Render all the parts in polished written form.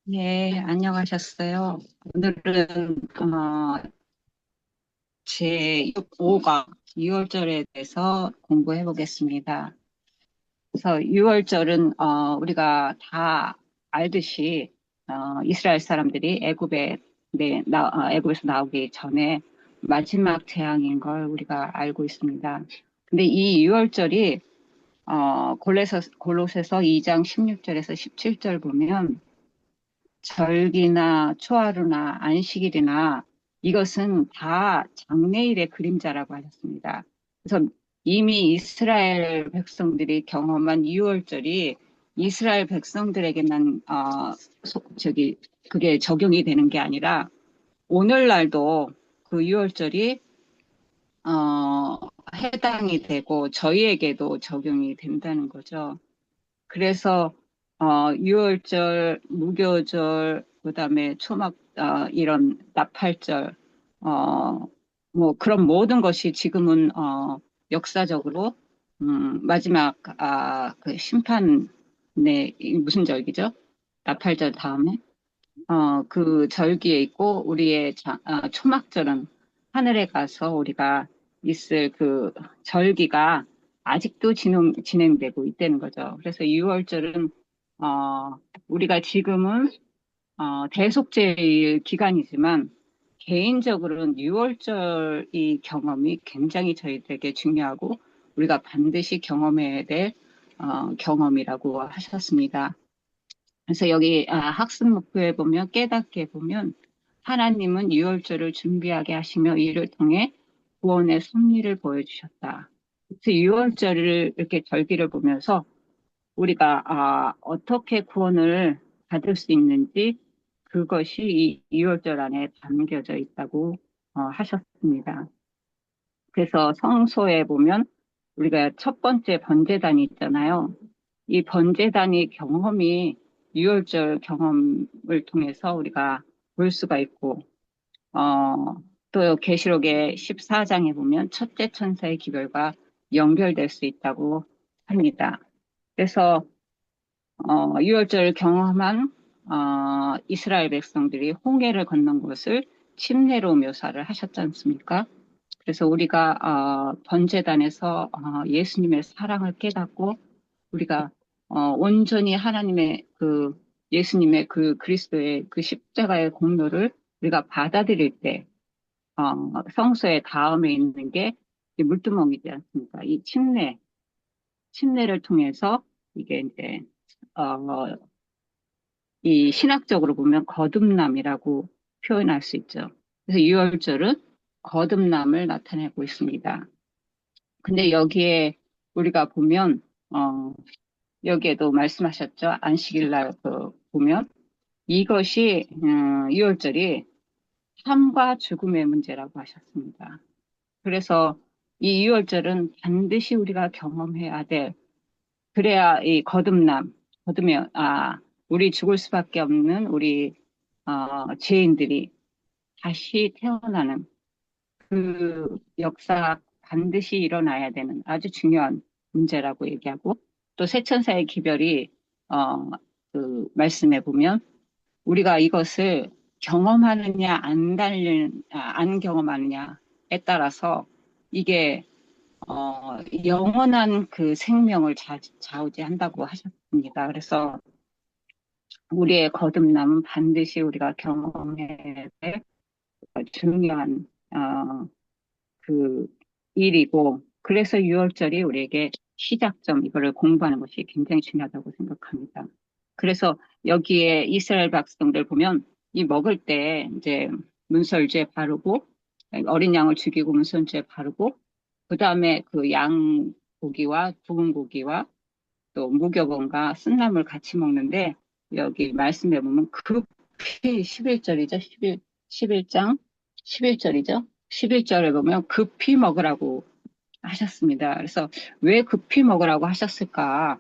네, 안녕하셨어요. 오늘은 제 5강 6월절에 대해서 공부해 보겠습니다. 그래서 6월절은 우리가 다 알듯이 이스라엘 사람들이 애굽에서 나오기 전에 마지막 재앙인 걸 우리가 알고 있습니다. 근데 이 6월절이 골로새서 2장 16절에서 17절 보면 절기나 초하루나 안식일이나 이것은 다 장래일의 그림자라고 하셨습니다. 그래서 이미 이스라엘 백성들이 경험한 유월절이 이스라엘 백성들에게만 그게 적용이 되는 게 아니라 오늘날도 그 유월절이 해당이 되고 저희에게도 적용이 된다는 거죠. 그래서 유월절, 무교절, 그다음에 이런 나팔절, 어, 뭐 그런 모든 것이 지금은 역사적으로 마지막 그 심판의 무슨 절기죠? 나팔절 다음에 그 절기에 있고 초막절은 하늘에 가서 우리가 있을 그 절기가 아직도 진행되고 있다는 거죠. 그래서 6월절은 우리가 지금은 대속죄의 기간이지만 개인적으로는 6월절 이 경험이 굉장히 저희들에게 중요하고 우리가 반드시 경험해야 될 경험이라고 하셨습니다. 그래서 여기 학습 목표에 보면 깨닫게 보면 하나님은 유월절을 준비하게 하시며 이를 통해 구원의 섭리를 보여주셨다. 그래서 유월절을 이렇게 절기를 보면서 우리가 어떻게 구원을 받을 수 있는지 그것이 이 유월절 안에 담겨져 있다고 하셨습니다. 그래서 성소에 보면 우리가 첫 번째 번제단이 있잖아요. 이 번제단의 경험이 유월절 경험을 통해서 우리가 볼 수가 있고, 또 계시록의 14장에 보면 첫째 천사의 기별과 연결될 수 있다고 합니다. 그래서 유월절 경험한 이스라엘 백성들이 홍해를 건넌 것을 침례로 묘사를 하셨지 않습니까? 그래서 우리가 번제단에서 예수님의 사랑을 깨닫고 우리가 온전히 하나님의 예수님의 그 그리스도의 그 십자가의 공로를 우리가 받아들일 때 성소의 다음에 있는 게 이 물두멍이지 않습니까? 이 침례를 통해서 이게 이제 어, 이 신학적으로 보면 거듭남이라고 표현할 수 있죠. 그래서 유월절은 거듭남을 나타내고 있습니다. 근데 여기에 우리가 보면 여기에도 말씀하셨죠. 안식일 날 보면 이것이 유월절이 삶과 죽음의 문제라고 하셨습니다. 그래서 이 유월절은 반드시 우리가 경험해야 될 그래야 이 거듭면 우리 죽을 수밖에 없는 우리 죄인들이 다시 태어나는 그 역사 반드시 일어나야 되는 아주 중요한 문제라고 얘기하고 또 세천사의 기별이 어, 그 말씀해 보면 우리가 이것을 경험하느냐 안 경험하느냐에 따라서 이게 영원한 그 생명을 좌우지한다고 하셨습니다. 그래서 우리의 거듭남은 반드시 우리가 경험해야 될 중요한 그 일이고 그래서 6월절이 우리에게 시작점 이거를 공부하는 것이 굉장히 중요하다고 생각합니다. 그래서 여기에 이스라엘 백성들 보면 이 먹을 때 이제 문설주에 바르고 어린 양을 죽이고 문설주에 바르고 그다음에 그 양고기와 묵은 고기와 또 무교본과 쓴나물 같이 먹는데 여기 말씀해 보면 급히 11절이죠. 11장 11절이죠. 11절에 보면 급히 먹으라고 하셨습니다. 그래서 왜 급히 먹으라고 하셨을까?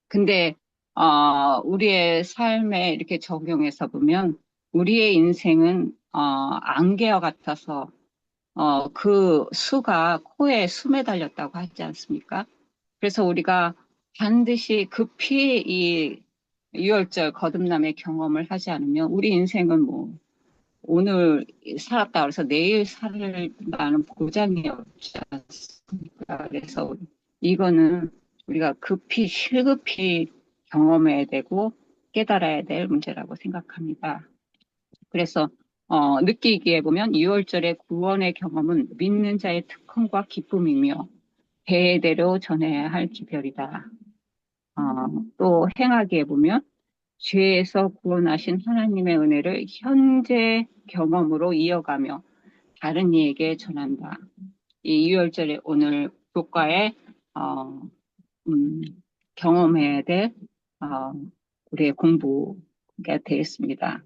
근데 우리의 삶에 이렇게 적용해서 보면 우리의 인생은 안개와 같아서 그 수가 코에 숨에 달렸다고 하지 않습니까? 그래서 우리가 반드시 급히 이 유월절 거듭남의 경험을 하지 않으면 우리 인생은 뭐 오늘 살았다 그래서 내일 살만한 보장이 없지 않습니까? 그래서 이거는 우리가 급히 실급히 경험해야 되고 깨달아야 될 문제라고 생각합니다. 그래서 느끼기에 보면 유월절의 구원의 경험은 믿는 자의 특권과 기쁨이며 대대로 전해야 할 기별이다. 또 행하기에 보면 죄에서 구원하신 하나님의 은혜를 현재 경험으로 이어가며 다른 이에게 전한다. 이 유월절에 오늘 교과에 어, 음, 경험해야 될 어, 우리의 공부가 되겠습니다.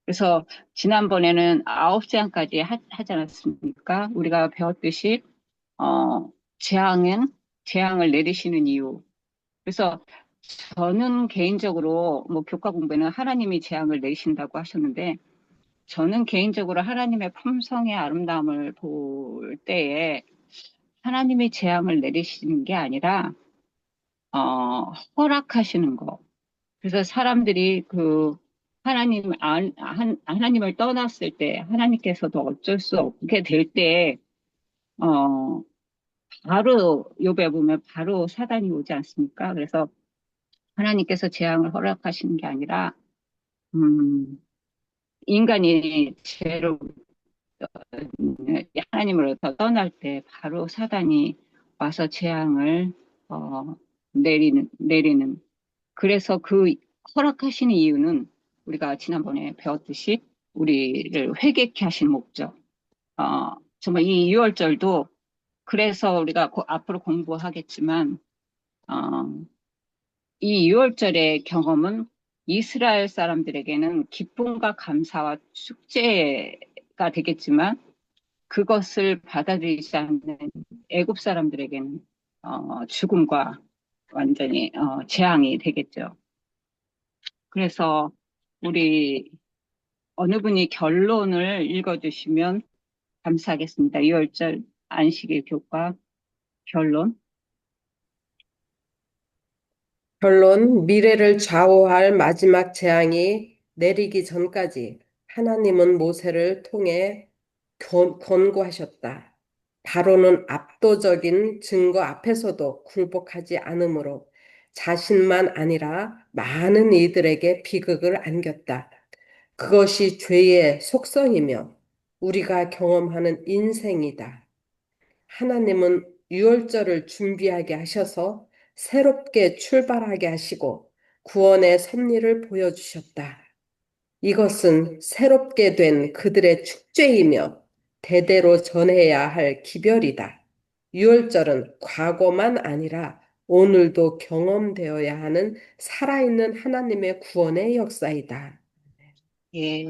그래서 지난번에는 9장까지 하지 않았습니까? 우리가 배웠듯이 어, 재앙은 재앙을 내리시는 이유. 그래서 저는 개인적으로 뭐 교과 공부에는 하나님이 재앙을 내리신다고 하셨는데 저는 개인적으로 하나님의 품성의 아름다움을 볼 때에 하나님이 재앙을 내리시는 게 아니라 허락하시는 거. 그래서 사람들이 그 하나님을 떠났을 때 하나님께서도 어쩔 수 없게 될 때, 어, 바로 욥에 보면 바로 사단이 오지 않습니까? 그래서 하나님께서 재앙을 허락하시는 게 아니라 음, 인간이 죄로 하나님으로부터 떠날 때 바로 사단이 와서 재앙을 내리는 그래서 그 허락하시는 이유는 우리가 지난번에 배웠듯이 우리를 회개케 하신 목적. 정말 이 유월절도 그래서 우리가 앞으로 공부하겠지만 어, 이 유월절의 경험은 이스라엘 사람들에게는 기쁨과 감사와 축제가 되겠지만 그것을 받아들이지 않는 애굽 사람들에게는 죽음과 완전히 재앙이 되겠죠. 그래서 우리 어느 분이 결론을 읽어주시면 감사하겠습니다. 유월절 안식일 교과 결론. 결론, 미래를 좌우할 마지막 재앙이 내리기 전까지 하나님은 모세를 통해 권고하셨다. 바로는 압도적인 증거 앞에서도 굴복하지 않으므로 자신만 아니라 많은 이들에게 비극을 안겼다. 그것이 죄의 속성이며 우리가 경험하는 인생이다. 하나님은 유월절을 준비하게 하셔서 새롭게 출발하게 하시고 구원의 섭리를 보여주셨다. 이것은 새롭게 된 그들의 축제이며 대대로 전해야 할 기별이다. 유월절은 과거만 아니라 오늘도 경험되어야 하는 살아있는 하나님의 구원의 역사이다. 예.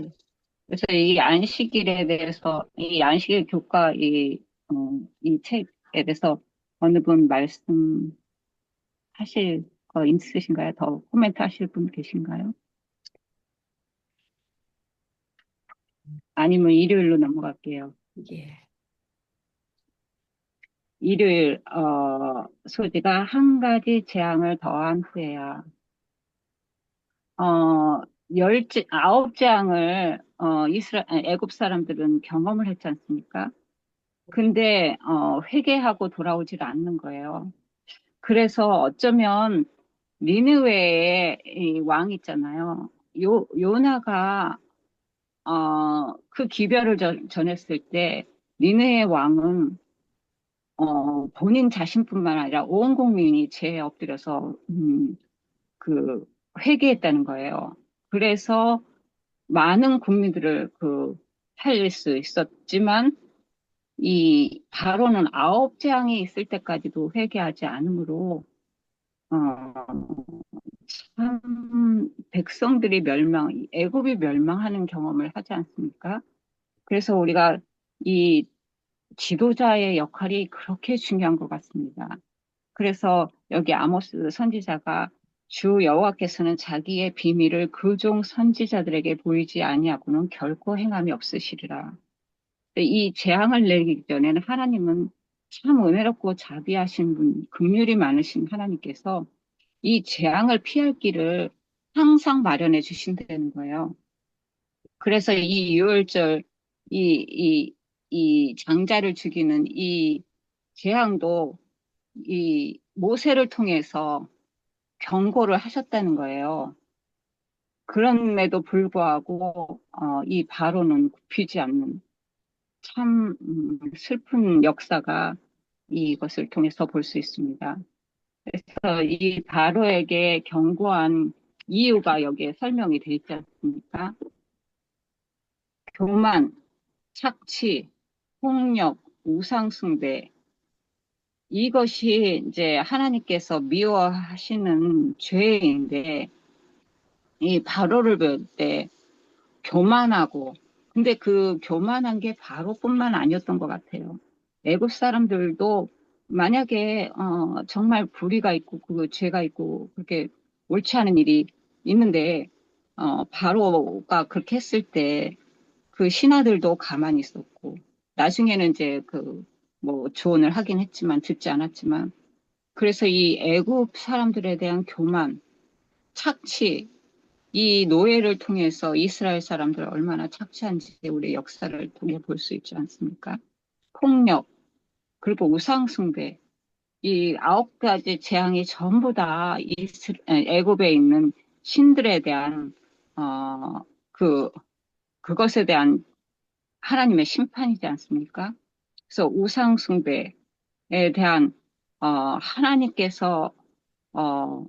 그래서 이 안식일에 대해서, 이 안식일 교과 어, 이 책에 대해서 어느 분 말씀하실 거 있으신가요? 더 코멘트 하실 분 계신가요? 아니면 일요일로 넘어갈게요. 예. 일요일, 소지가 한 가지 재앙을 더한 후에야, 어, 아홉 재앙을, 애굽 사람들은 경험을 했지 않습니까? 근데, 회개하고 돌아오질 않는 거예요. 그래서 어쩌면, 니느웨의 이 왕 있잖아요. 요나가, 그 기별을 전했을 때, 니느웨의 왕은 본인 자신뿐만 아니라 온 국민이 죄에 엎드려서 그 회개했다는 거예요. 그래서 많은 국민들을 살릴 수 있었지만 이 바로는 아홉 재앙이 있을 때까지도 회개하지 않으므로 어, 참 백성들이 애굽이 멸망하는 경험을 하지 않습니까? 그래서 우리가 이 지도자의 역할이 그렇게 중요한 것 같습니다. 그래서 여기 아모스 선지자가 주 여호와께서는 자기의 비밀을 그 종 선지자들에게 보이지 아니하고는 결코 행함이 없으시리라. 이 재앙을 내리기 전에는 하나님은 참 은혜롭고 자비하신 분, 긍휼이 많으신 하나님께서 이 재앙을 피할 길을 항상 마련해 주신다는 거예요. 그래서 이 유월절, 이, 이 장자를 죽이는 이 재앙도 이 모세를 통해서 경고를 하셨다는 거예요. 그럼에도 불구하고 이 바로는 굽히지 않는 참 슬픈 역사가 이것을 통해서 볼 수 있습니다. 그래서 이 바로에게 경고한 이유가 여기에 설명이 되어 있지 않습니까? 교만, 착취, 폭력, 우상숭배, 이것이 이제 하나님께서 미워하시는 죄인데, 이 바로를 볼 때 교만하고, 근데 그 교만한 게 바로뿐만 아니었던 것 같아요. 애굽 사람들도 만약에 정말 불의가 있고 그 죄가 있고 그렇게 옳지 않은 일이 있는데 바로가 그렇게 했을 때 그 신하들도 가만히 있었고 나중에는 이제 그 뭐 조언을 하긴 했지만 듣지 않았지만 그래서 이 애굽 사람들에 대한 교만, 착취, 이 노예를 통해서 이스라엘 사람들 얼마나 착취한지 우리 역사를 통해 볼 수 있지 않습니까? 폭력, 그리고 우상숭배, 이 9가지 재앙이 전부 다 애굽에 있는 신들에 대한 그 그것에 대한 하나님의 심판이지 않습니까? 그래서 우상숭배에 대한 하나님께서 어,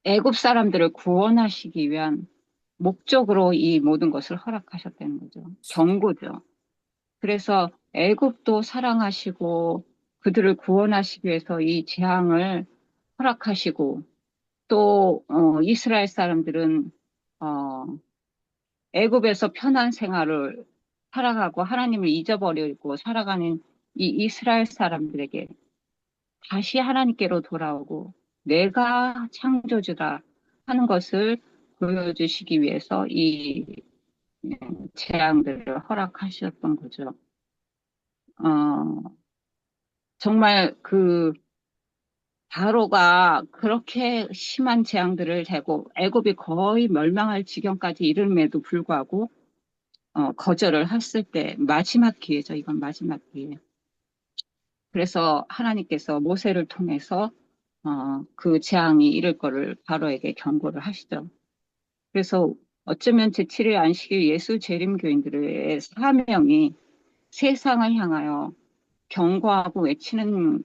애굽 사람들을 구원하시기 위한 목적으로 이 모든 것을 허락하셨다는 거죠. 경고죠. 그래서 애굽도 사랑하시고 그들을 구원하시기 위해서 이 재앙을 허락하시고 또 이스라엘 사람들은 어, 애굽에서 편한 생활을 살아가고 하나님을 잊어버리고 살아가는 이 이스라엘 사람들에게 다시 하나님께로 돌아오고 내가 창조주다 하는 것을 보여주시기 위해서 이 재앙들을 허락하셨던 거죠. 어, 정말 그 바로가 그렇게 심한 재앙들을 대고 애굽이 거의 멸망할 지경까지 이름에도 불구하고 거절을 했을 때 마지막 기회죠. 이건 마지막 기회. 그래서 하나님께서 모세를 통해서 그 재앙이 이를 거를 바로에게 경고를 하시죠. 그래서 어쩌면 제7일 안식일 예수 재림교인들의 사명이 세상을 향하여 경고하고 외치는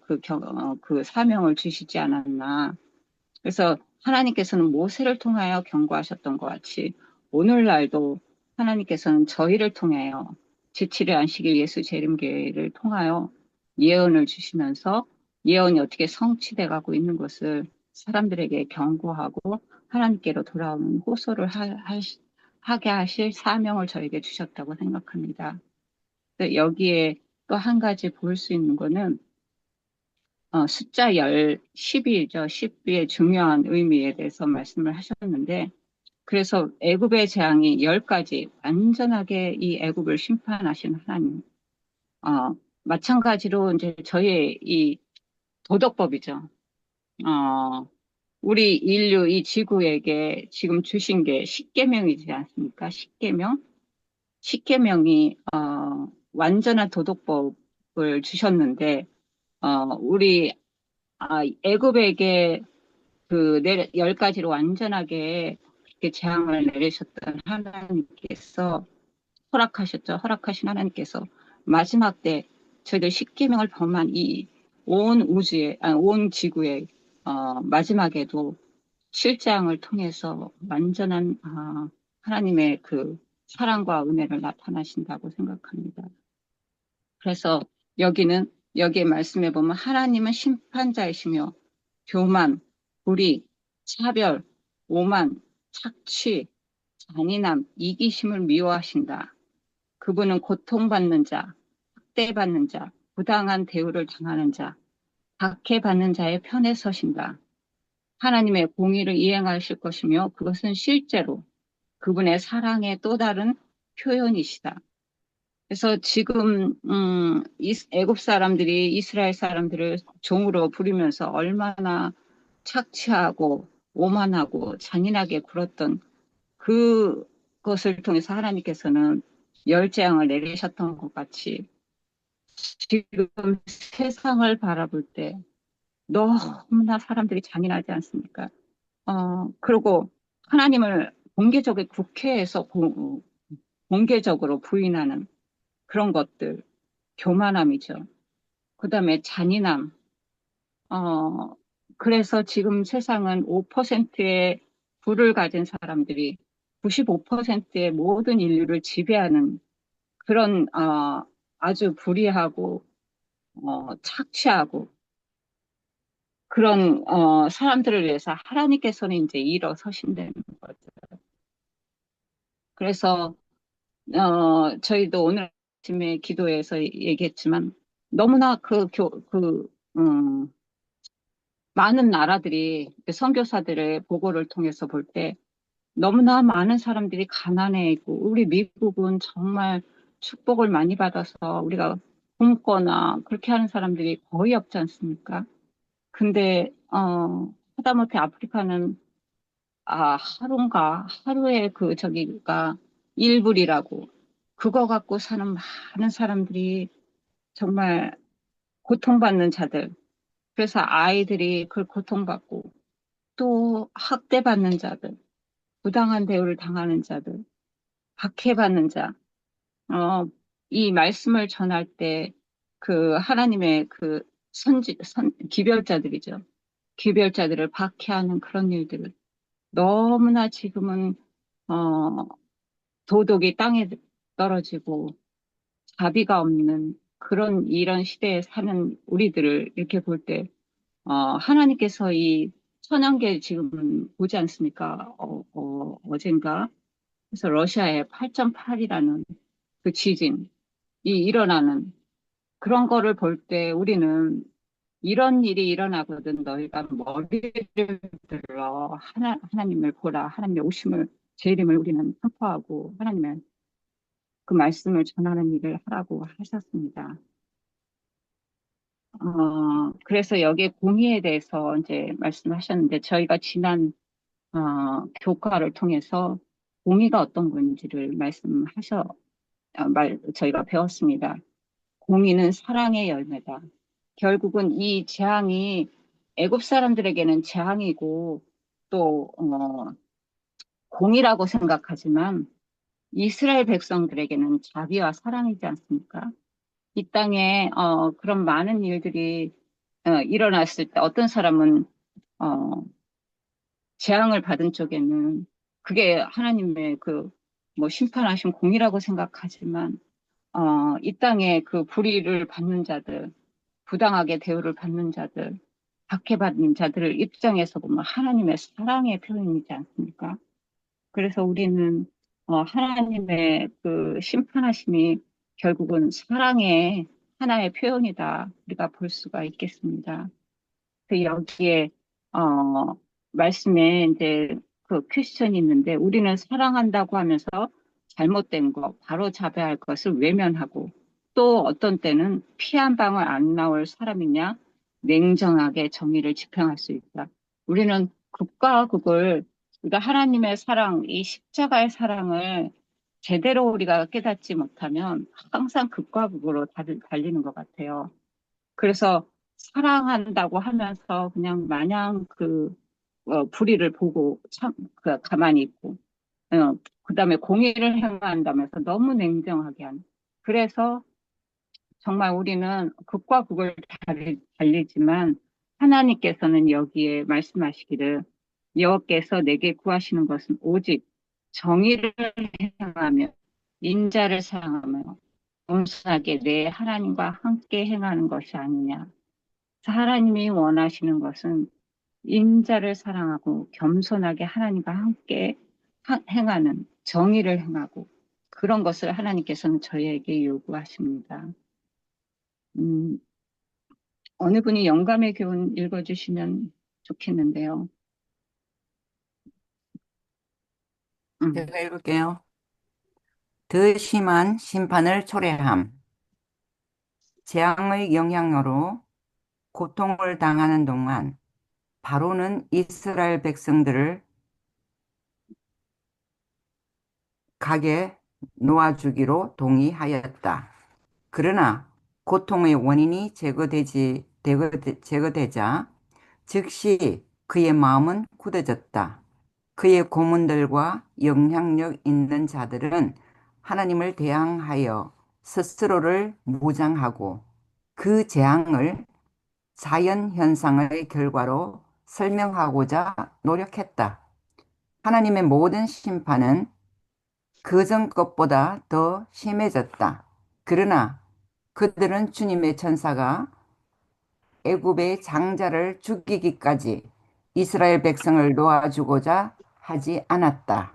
그 사명을 주시지 않았나. 그래서 하나님께서는 모세를 통하여 경고하셨던 것 같이 오늘날도 하나님께서는 저희를 통하여 제7일 안식일 예수 재림교회를 통하여 예언을 주시면서 예언이 어떻게 성취돼 가고 있는 것을 사람들에게 경고하고 하나님께로 돌아오는 호소를 하게 하실 사명을 저에게 주셨다고 생각합니다. 여기에 또 한 가지 볼 수 있는 거는 숫자 10이죠. 10의 중요한 의미에 대해서 말씀을 하셨는데 그래서 애굽의 재앙이 10가지 완전하게 이 애굽을 심판하신 하나님. 마찬가지로 이제 저희의 이 도덕법이죠. 우리 인류 이 지구에게 지금 주신 게 십계명이지 않습니까? 십계명. 십계명이 완전한 도덕법을 주셨는데 우리 애굽에게 그 10가지로 완전하게 이렇게 재앙을 내리셨던 하나님께서 허락하신 하나님께서 마지막 때 저희들 십계명을 범한 이 온 우주에, 온 지구에 마지막에도 실장을 통해서 완전한 하나님의 그 사랑과 은혜를 나타나신다고 생각합니다. 그래서 여기에 말씀해 보면 하나님은 심판자이시며 교만, 불의, 차별, 오만, 착취, 잔인함, 이기심을 미워하신다. 그분은 고통받는 자, 학대받는 자, 부당한 대우를 당하는 자, 박해받는 자의 편에 서신다. 하나님의 공의를 이행하실 것이며 그것은 실제로 그분의 사랑의 또 다른 표현이시다. 그래서 지금 애굽 사람들이 이스라엘 사람들을 종으로 부리면서 얼마나 착취하고 오만하고 잔인하게 굴었던 그것을 통해서 하나님께서는 열재앙을 내리셨던 것 같이 지금 세상을 바라볼 때 너무나 사람들이 잔인하지 않습니까? 그리고 하나님을 공개적인 국회에서 공개적으로 부인하는 그런 것들, 교만함이죠. 그다음에 잔인함. 어, 그래서 지금 세상은 5%의 부를 가진 사람들이 95%의 모든 인류를 지배하는 그런, 아주 불의하고, 착취하고, 그런, 사람들을 위해서 하나님께서는 이제 일어서신다는 거죠. 그래서, 저희도 오늘 아침에 기도에서 얘기했지만, 너무나 많은 나라들이 그 선교사들의 보고를 통해서 볼 때, 너무나 많은 사람들이 가난해 있고, 우리 미국은 정말 축복을 많이 받아서 우리가 굶거나 그렇게 하는 사람들이 거의 없지 않습니까? 근데, 하다못해 아프리카는, 하루에 저기가 1불이라고, 그거 갖고 사는 많은 사람들이 정말 고통받는 자들, 그래서 아이들이 그 고통받고, 또 학대받는 자들, 부당한 대우를 당하는 자들, 박해받는 자, 어, 이 말씀을 전할 때 그 하나님의 그 기별자들이죠. 기별자들을 박해하는 그런 일들을 너무나 지금은, 어, 도덕이 땅에 떨어지고 자비가 없는 이런 시대에 사는 우리들을 이렇게 볼 때, 하나님께서 이 천연계 지금 보지 않습니까? 어젠가. 그래서 러시아의 8.8이라는 그 지진이 일어나는 그런 거를 볼 때 우리는 이런 일이 일어나거든 너희가 머리를 들어 하나님을 보라. 하나님의 오심을, 재림을 우리는 선포하고 하나님의 그 말씀을 전하는 일을 하라고 하셨습니다. 그래서 여기에 공의에 대해서 이제 말씀하셨는데 저희가 지난 교과를 통해서 공의가 어떤 건지를 저희가 배웠습니다. 공의는 사랑의 열매다. 결국은 이 재앙이 애굽 사람들에게는 재앙이고 또 공의라고 생각하지만 이스라엘 백성들에게는 자비와 사랑이지 않습니까? 이 땅에 그런 많은 일들이 일어났을 때 어떤 사람은 어, 재앙을 받은 쪽에는 그게 하나님의 뭐 심판하신 공의라고 생각하지만 이 땅에 그 불의를 받는 자들, 부당하게 대우를 받는 자들, 박해받는 자들을 입장에서 보면 하나님의 사랑의 표현이지 않습니까? 그래서 우리는 하나님의 그 심판하심이 결국은 사랑의 하나의 표현이다. 우리가 볼 수가 있겠습니다. 그 여기에 어 말씀에 이제 그 퀘스천이 있는데 우리는 사랑한다고 하면서 잘못된 거 바로 잡아야 할 것을 외면하고 또 어떤 때는 피 한 방울 안 나올 사람이냐 냉정하게 정의를 집행할 수 있다. 우리는 극과 극을 우리가 하나님의 사랑, 이 십자가의 사랑을 제대로 우리가 깨닫지 못하면 항상 극과 극으로 달리는 것 같아요. 그래서 사랑한다고 하면서 그냥 마냥 불의를 보고 가만히 있고, 그다음에 공의를 행한다면서 너무 냉정하게 하는. 그래서 정말 우리는 극과 극을 달리지만 하나님께서는 여기에 말씀하시기를 여호와께서 내게 구하시는 것은 오직 정의를 행하며 인자를 사랑하며 겸손하게 내 하나님과 함께 행하는 것이 아니냐. 하나님이 원하시는 것은 인자를 사랑하고 겸손하게 하나님과 함께 행하는 정의를 행하고 그런 것을 하나님께서는 저희에게 요구하십니다. 음, 어느 분이 영감의 교훈 읽어주시면 좋겠는데요. 음, 제가 읽을게요. 더 심한 심판을 초래함. 재앙의 영향으로 고통을 당하는 동안 바로는 이스라엘 백성들을 가게 놓아주기로 동의하였다. 그러나 고통의 원인이 제거되자 즉시 그의 마음은 굳어졌다. 그의 고문들과 영향력 있는 자들은 하나님을 대항하여 스스로를 무장하고 그 재앙을 자연 현상의 결과로 설명하고자 노력했다. 하나님의 모든 심판은 그전 것보다 더 심해졌다. 그러나 그들은 주님의 천사가 애굽의 장자를 죽이기까지 이스라엘 백성을 놓아주고자 하지 않았다.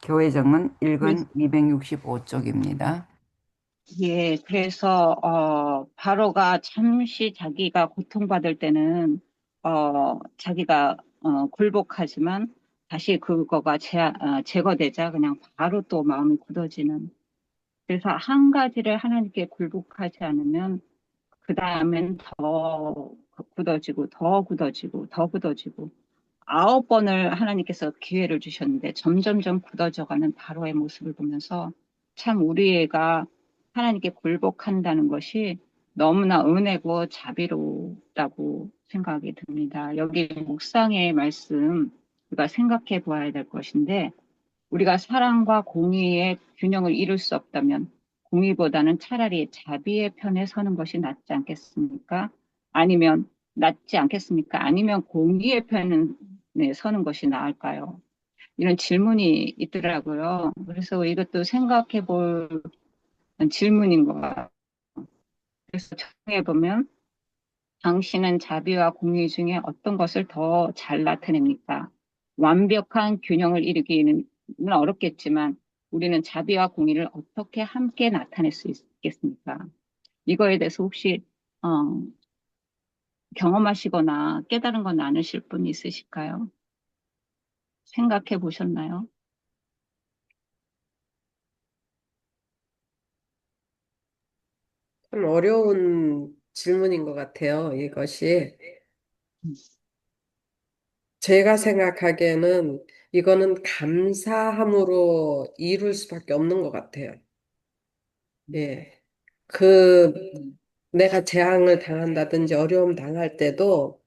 교회정은 그래서, 1권 265쪽입니다. 예, 그래서, 바로가 잠시 자기가 고통받을 때는, 자기가, 굴복하지만 다시 그거가 제거되자 그냥 바로 또 마음이 굳어지는. 그래서 한 가지를 하나님께 굴복하지 않으면 그 다음엔 더 굳어지고, 더 굳어지고, 더 굳어지고, 9번을 하나님께서 기회를 주셨는데 점점점 굳어져가는 바로의 모습을 보면서 참 우리 애가 하나님께 굴복한다는 것이 너무나 은혜고 자비롭다고 생각이 듭니다. 여기 묵상의 말씀 우리가 생각해 보아야 될 것인데 우리가 사랑과 공의의 균형을 이룰 수 없다면 공의보다는 차라리 자비의 편에 서는 것이 낫지 않겠습니까? 아니면 낫지 않겠습니까? 아니면 공의의 편에 서는 것이 나을까요? 이런 질문이 있더라고요. 그래서 이것도 생각해 볼 질문인 것 같아요. 그래서 정해 보면 당신은 자비와 공의 중에 어떤 것을 더 잘 나타냅니까? 완벽한 균형을 이루기는 어렵겠지만 우리는 자비와 공의를 어떻게 함께 나타낼 수 있겠습니까? 이거에 대해서 혹시 어, 경험하시거나 깨달은 건 나누실 분이 있으실까요? 생각해 보셨나요? 참 어려운 질문인 것 같아요, 이것이. 제가 생각하기에는 이거는 감사함으로 이룰 수밖에 없는 것 같아요. 예. 그, 내가 재앙을 당한다든지 어려움 당할 때도,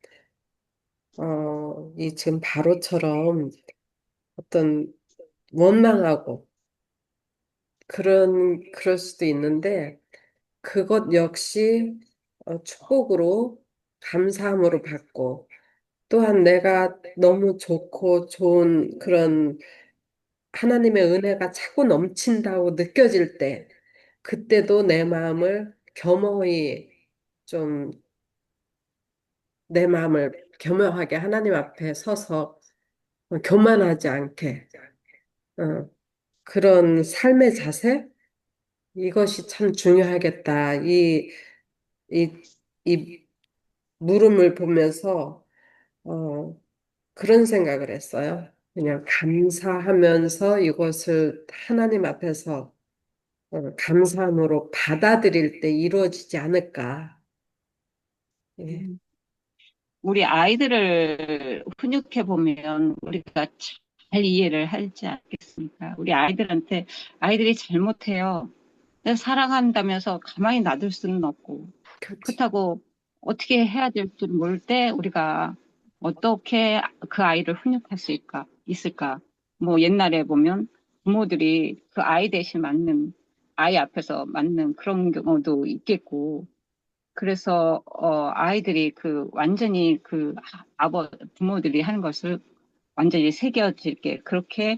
이 지금 바로처럼 어떤 원망하고 그럴 수도 있는데, 그것 역시 축복으로 감사함으로 받고, 또한 내가 너무 좋고 좋은 그런 하나님의 은혜가 차고 넘친다고 느껴질 때, 그때도 내 마음을 겸허히 좀 내 마음을 겸허하게 하나님 앞에 서서 교만하지 않게 어, 그런 삶의 자세 이것이 참 중요하겠다. 이, 이 물음을 보면서 어, 그런 생각을 했어요. 그냥 감사하면서 이것을 하나님 앞에서 감사함으로 받아들일 때 이루어지지 않을까. 예. 우리 아이들을 훈육해 보면 우리가 잘 이해를 하지 않겠습니까? 우리 아이들한테 아이들이 잘못해요. 내가 사랑한다면서 가만히 놔둘 수는 없고 그렇지. 그렇다고 어떻게 해야 될지 모를 때 우리가 어떻게 그 아이를 훈육할 수 있을까? 뭐 옛날에 보면 부모들이 그 아이 대신 맞는 아이 앞에서 맞는 그런 경우도 있겠고 그래서 아이들이 그 완전히 그 부모들이 하는 것을 완전히 새겨질게 그렇게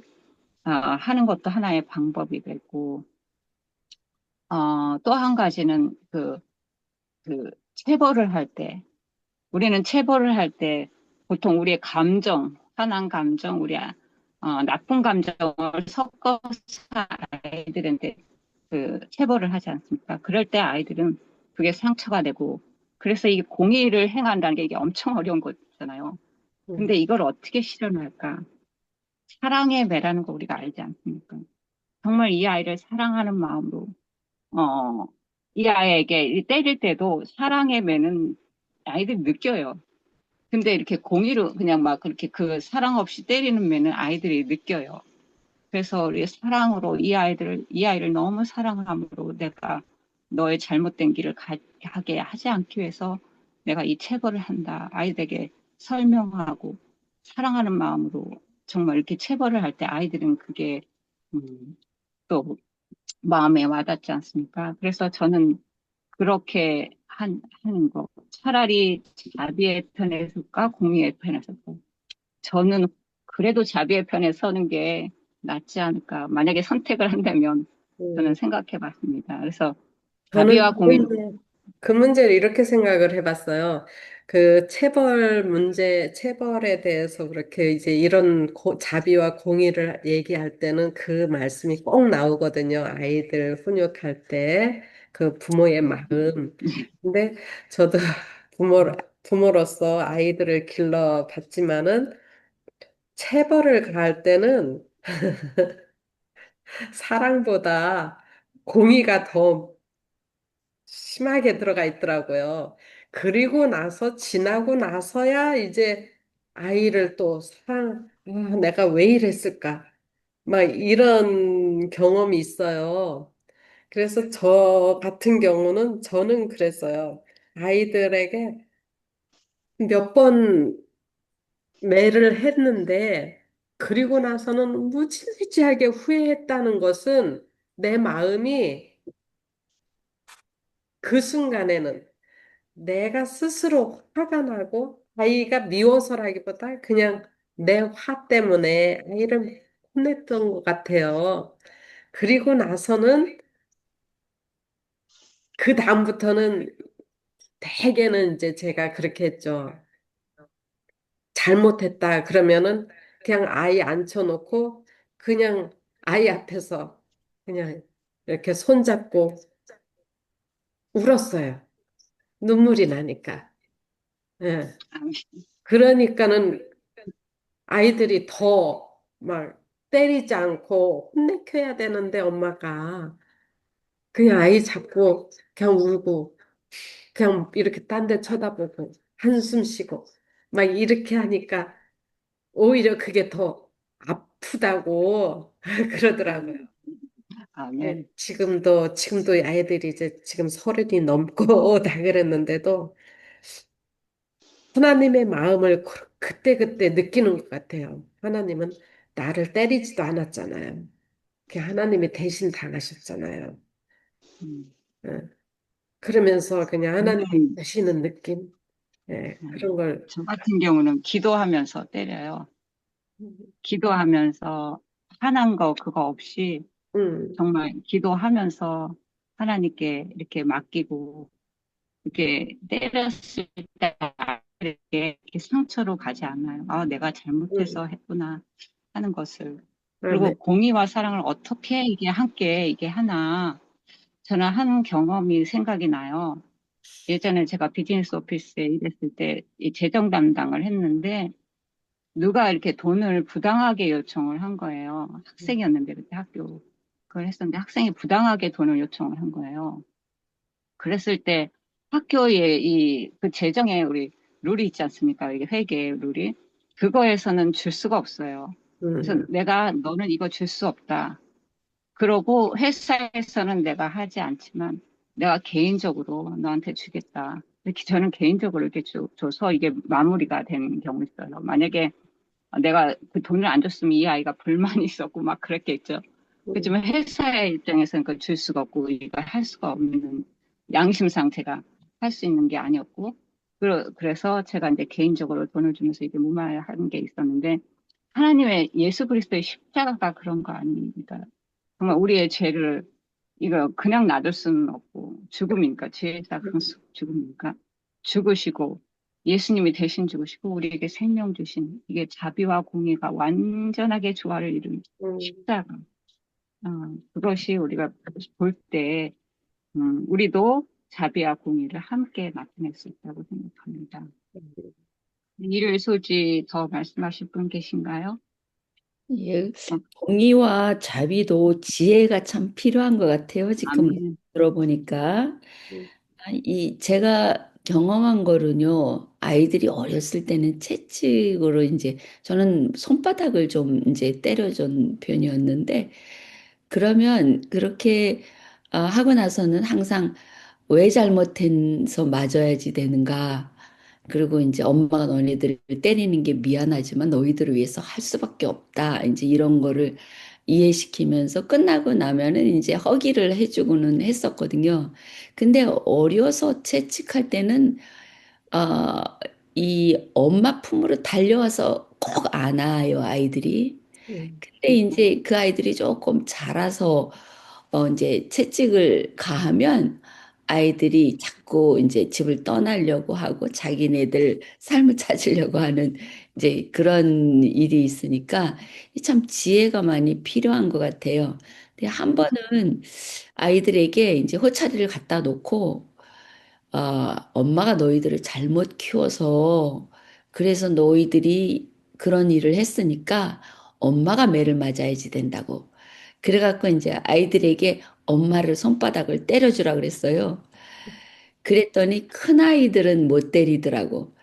하는 것도 하나의 방법이 되고 또 한 가지는 그 체벌을 할 때 우리는 체벌을 할 때 보통 우리의 감정, 선한 감정, 나쁜 감정을 섞어서 아이들한테 그 체벌을 하지 않습니까? 그럴 때 아이들은 그게 상처가 되고 그래서 이 공의를 행한다는 게 이게 엄청 어려운 거잖아요. 근데 음, 이걸 어떻게 실현할까? 사랑의 매라는 거 우리가 알지 않습니까? 정말 이 아이를 사랑하는 마음으로 어, 이 아이에게 때릴 때도 사랑의 매는 아이들이 느껴요. 근데 이렇게 공의로 그냥 막 그렇게 그 사랑 없이 때리는 면은 아이들이 느껴요. 그래서 우리 사랑으로 이 아이를 너무 사랑함으로 내가 너의 잘못된 길을 하게 하지 않기 위해서 내가 이 체벌을 한다. 아이들에게 설명하고 사랑하는 마음으로 정말 이렇게 체벌을 할 때 아이들은 그게 또 마음에 와닿지 않습니까? 그래서 저는 그렇게 하는 거. 차라리 자비의 편에 설까, 공의의 편에 설까. 저는 그래도 자비의 편에 서는 게 낫지 않을까. 만약에 선택을 한다면 저는 음, 생각해 봤습니다. 그래서 저는 자비와 공의를, 그 문제를 이렇게 생각을 해봤어요. 그 체벌 문제, 체벌에 대해서 그렇게 이제 이런 자비와 공의를 얘기할 때는 그 말씀이 꼭 나오거든요. 아이들 훈육할 때 그 부모의 마음. 근데 저도 부모로서 아이들을 길러 봤지만은 체벌을 가할 때는 사랑보다 공의가 더 심하게 들어가 있더라고요. 그리고 나서 지나고 나서야 이제 아이를 또 내가 왜 이랬을까? 막 이런 경험이 있어요. 그래서 저 같은 경우는 저는 그랬어요. 아이들에게 몇 번 매를 했는데 그리고 나서는 무지무지하게 후회했다는 것은 내 마음이 그 순간에는 내가 스스로 화가 나고 아이가 미워서라기보다 그냥 내 화 때문에 아이를 혼냈던 것 같아요. 그리고 나서는 그 다음부터는 대개는 이제 제가 그렇게 했죠. 잘못했다 그러면은 그냥 아이 앉혀놓고 그냥 아이 앞에서 그냥 이렇게 손잡고 울었어요. 눈물이 나니까. 예. 그러니까는 아이들이 더 막 때리지 않고 혼내켜야 되는데 엄마가 그냥 아이 잡고 그냥 울고 그냥 이렇게 딴 데 쳐다보고 한숨 쉬고 막 이렇게 하니까 오히려 그게 더 아프다고 그러더라고요. 네, 아멘. 지금도 아이들이 이제 지금 30이 넘고 다 그랬는데도 하나님의 마음을 그때그때 느끼는 것 같아요. 하나님은 나를 때리지도 않았잖아요. 그 하나님이 대신 당하셨잖아요. 음, 예. 그러면서 그냥 하나님이 저는, 주시는 느낌? 예, 그런 걸. 저 같은 경우는 기도하면서 때려요. 기도하면서 화난 거 그거 없이 음, 정말 기도하면서 하나님께 이렇게 맡기고 이렇게 때렸을 때 이렇게 상처로 가지 않아요. 아, 내가 음, 잘못해서 했구나 하는 것을. 아멘. 그리고 공의와 사랑을 어떻게 이게 함께 이게 하나 저는 한 경험이 생각이 나요. 예전에 제가 비즈니스 오피스에 일했을 때 이 재정 담당을 했는데 누가 이렇게 돈을 부당하게 요청을 한 거예요. 학생이었는데 그때 학교 그걸 했었는데 학생이 부당하게 돈을 요청을 한 거예요. 그랬을 때 학교에 그 재정에 우리 룰이 있지 않습니까? 이게 회계 룰이. 그거에서는 줄 수가 없어요. 그래서 음, 내가 너는 이거 줄 수 없다. 그러고 회사에서는 내가 하지 않지만 내가 개인적으로 너한테 주겠다. 이렇게 저는 개인적으로 이렇게 줘서 이게 마무리가 되는 경우 있어요. 만약에 내가 그 돈을 안 줬으면 이 아이가 불만이 있었고 막 그랬겠죠. 음, 그렇지만 회사의 입장에서는 그걸 줄 수가 없고 이걸 할 수가 없는 양심상 제가 할 수 있는 게 아니었고 그래서 제가 이제 개인적으로 돈을 주면서 이게 무마하는 게 있었는데 하나님의 예수 그리스도의 십자가가 그런 거 아닙니다. 정말 우리의 죄를 이거 그냥 놔둘 수는 없고 죽음이니까 죄의 삭은 죽음이니까 죽으시고 예수님이 대신 죽으시고 우리에게 생명 주신 이게 자비와 공의가 완전하게 조화를 이룬 음, 십자가. 그것이 우리가 볼 때, 우리도 자비와 공의를 함께 나타낼 수 있다고 생각합니다. 일요일 소지 더 말씀하실 분 계신가요? 예, 어, 공의와 자비도 지혜가 참 필요한 것 같아요. 지금 아멘. 들어보니까. 음, 제가 경험한 거는요, 아이들이 어렸을 때는 채찍으로 이제 저는 손바닥을 좀 이제 때려준 편이었는데, 그러면 그렇게 하고 나서는 항상 왜 잘못해서 맞아야지 되는가? 그리고 이제 엄마가 너희들을 때리는 게 미안하지만 너희들을 위해서 할 수밖에 없다. 이제 이런 거를 이해시키면서 끝나고 나면은 이제 허기를 해주고는 했었거든요. 근데 어려서 채찍할 때는 어, 이 엄마 품으로 달려와서 꼭 안아요, 아이들이. 근데 이제 그 아이들이 조금 자라서 이제 채찍을 가하면 아이들이 자꾸 이제 집을 떠나려고 하고 자기네들 삶을 찾으려고 하는 이제 그런 일이 있으니까 참 지혜가 많이 필요한 것 같아요. 근데 한 번은 아이들에게 이제 호차리를 갖다 놓고 엄마가 너희들을 잘못 키워서 그래서 너희들이 그런 일을 했으니까 엄마가 매를 맞아야지 된다고. 그래갖고 이제 아이들에게 엄마를 손바닥을 때려주라 그랬어요. 그랬더니 큰 아이들은 못 때리더라고.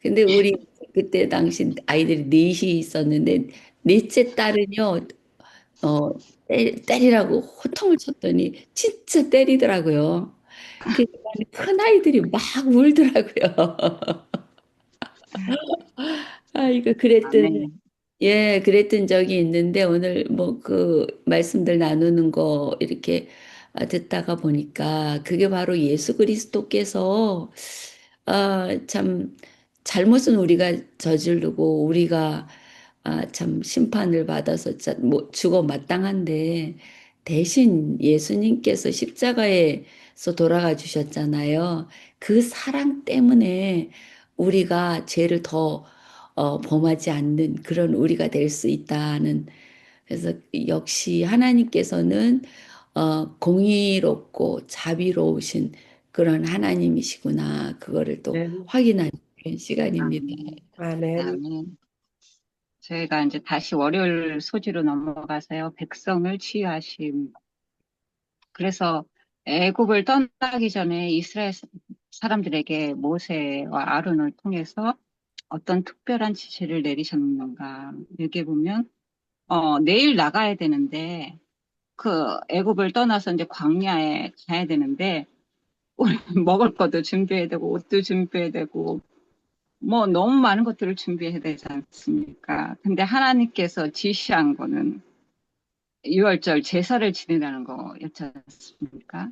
근데 우리 그때 당시 아이들이 넷이 있었는데 넷째 딸은요, 때리라고 호통을 쳤더니 진짜 때리더라고요. 큰 아이들이 막 울더라고요. 이거 아멘. 그랬던 적이 있는데 오늘 뭐 그 말씀들 나누는 거 이렇게 듣다가 보니까 그게 바로 예수 그리스도께서 참 잘못은 우리가 저지르고 우리가 참 심판을 받아서 뭐 죽어 마땅한데 대신 예수님께서 십자가에서 돌아가 주셨잖아요. 그 사랑 때문에 우리가 죄를 더 범하지 않는 그런 우리가 될 수 있다는 그래서 역시 하나님께서는 공의롭고 자비로우신 그런 하나님이시구나. 그거를 또 아멘. 확인하는 그런 시간입니다. 아멘. 아멘. 아멘. 저희가 이제 다시 월요일 소지로 넘어가서요. 백성을 치유하심. 그래서 애굽을 떠나기 전에 이스라엘 사람들에게 모세와 아론을 통해서 어떤 특별한 지시를 내리셨는가. 여기 보면 내일 나가야 되는데 그 애굽을 떠나서 이제 광야에 가야 되는데 우리 먹을 것도 준비해야 되고 옷도 준비해야 되고 뭐 너무 많은 것들을 준비해야 되지 않습니까? 근데 하나님께서 지시한 거는 유월절 제사를 지내라는 거였지 않습니까?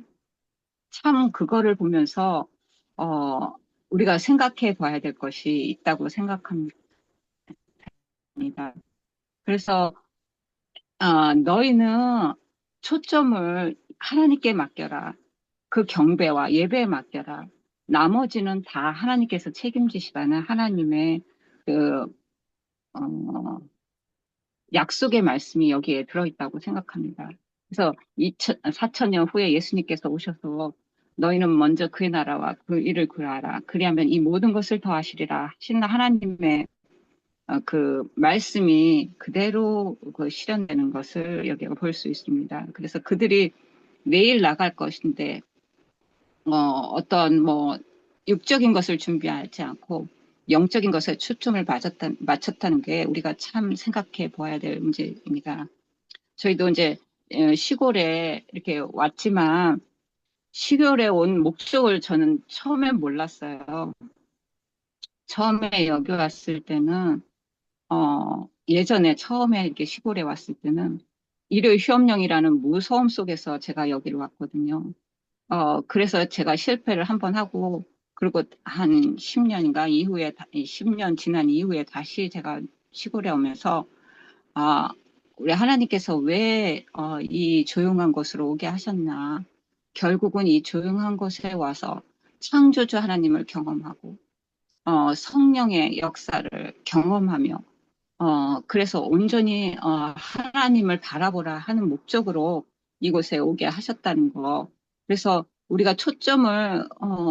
참 그거를 보면서 어, 우리가 생각해 봐야 될 것이 있다고 생각합니다. 그래서 너희는 초점을 하나님께 맡겨라. 그 경배와 예배에 맡겨라. 나머지는 다 하나님께서 책임지시라는 하나님의 그 어, 약속의 말씀이 여기에 들어있다고 생각합니다. 그래서 4천년 후에 예수님께서 오셔서 너희는 먼저 그의 나라와 그 일을 구하라. 그리하면 이 모든 것을 더하시리라 하시는 하나님의 그 말씀이 그대로 그 실현되는 것을 여기가 볼 수 있습니다. 그래서 그들이 내일 나갈 것인데 어떤 뭐 육적인 것을 준비하지 않고 영적인 것에 초점을 맞췄다는 게 우리가 참 생각해 보아야 될 문제입니다. 저희도 이제 시골에 이렇게 왔지만 시골에 온 목적을 저는 처음에 몰랐어요. 처음에 여기 왔을 때는 예전에 처음에 이렇게 시골에 왔을 때는 일요 휴업령이라는 무서움 속에서 제가 여기를 왔거든요. 그래서 제가 실패를 한번 하고, 그리고 한 10년인가 이후에, 10년 지난 이후에 다시 제가 시골에 오면서, 아, 우리 하나님께서 왜, 이 조용한 곳으로 오게 하셨나. 결국은 이 조용한 곳에 와서 창조주 하나님을 경험하고, 성령의 역사를 경험하며, 그래서 온전히, 하나님을 바라보라 하는 목적으로 이곳에 오게 하셨다는 거. 그래서 우리가 초점을,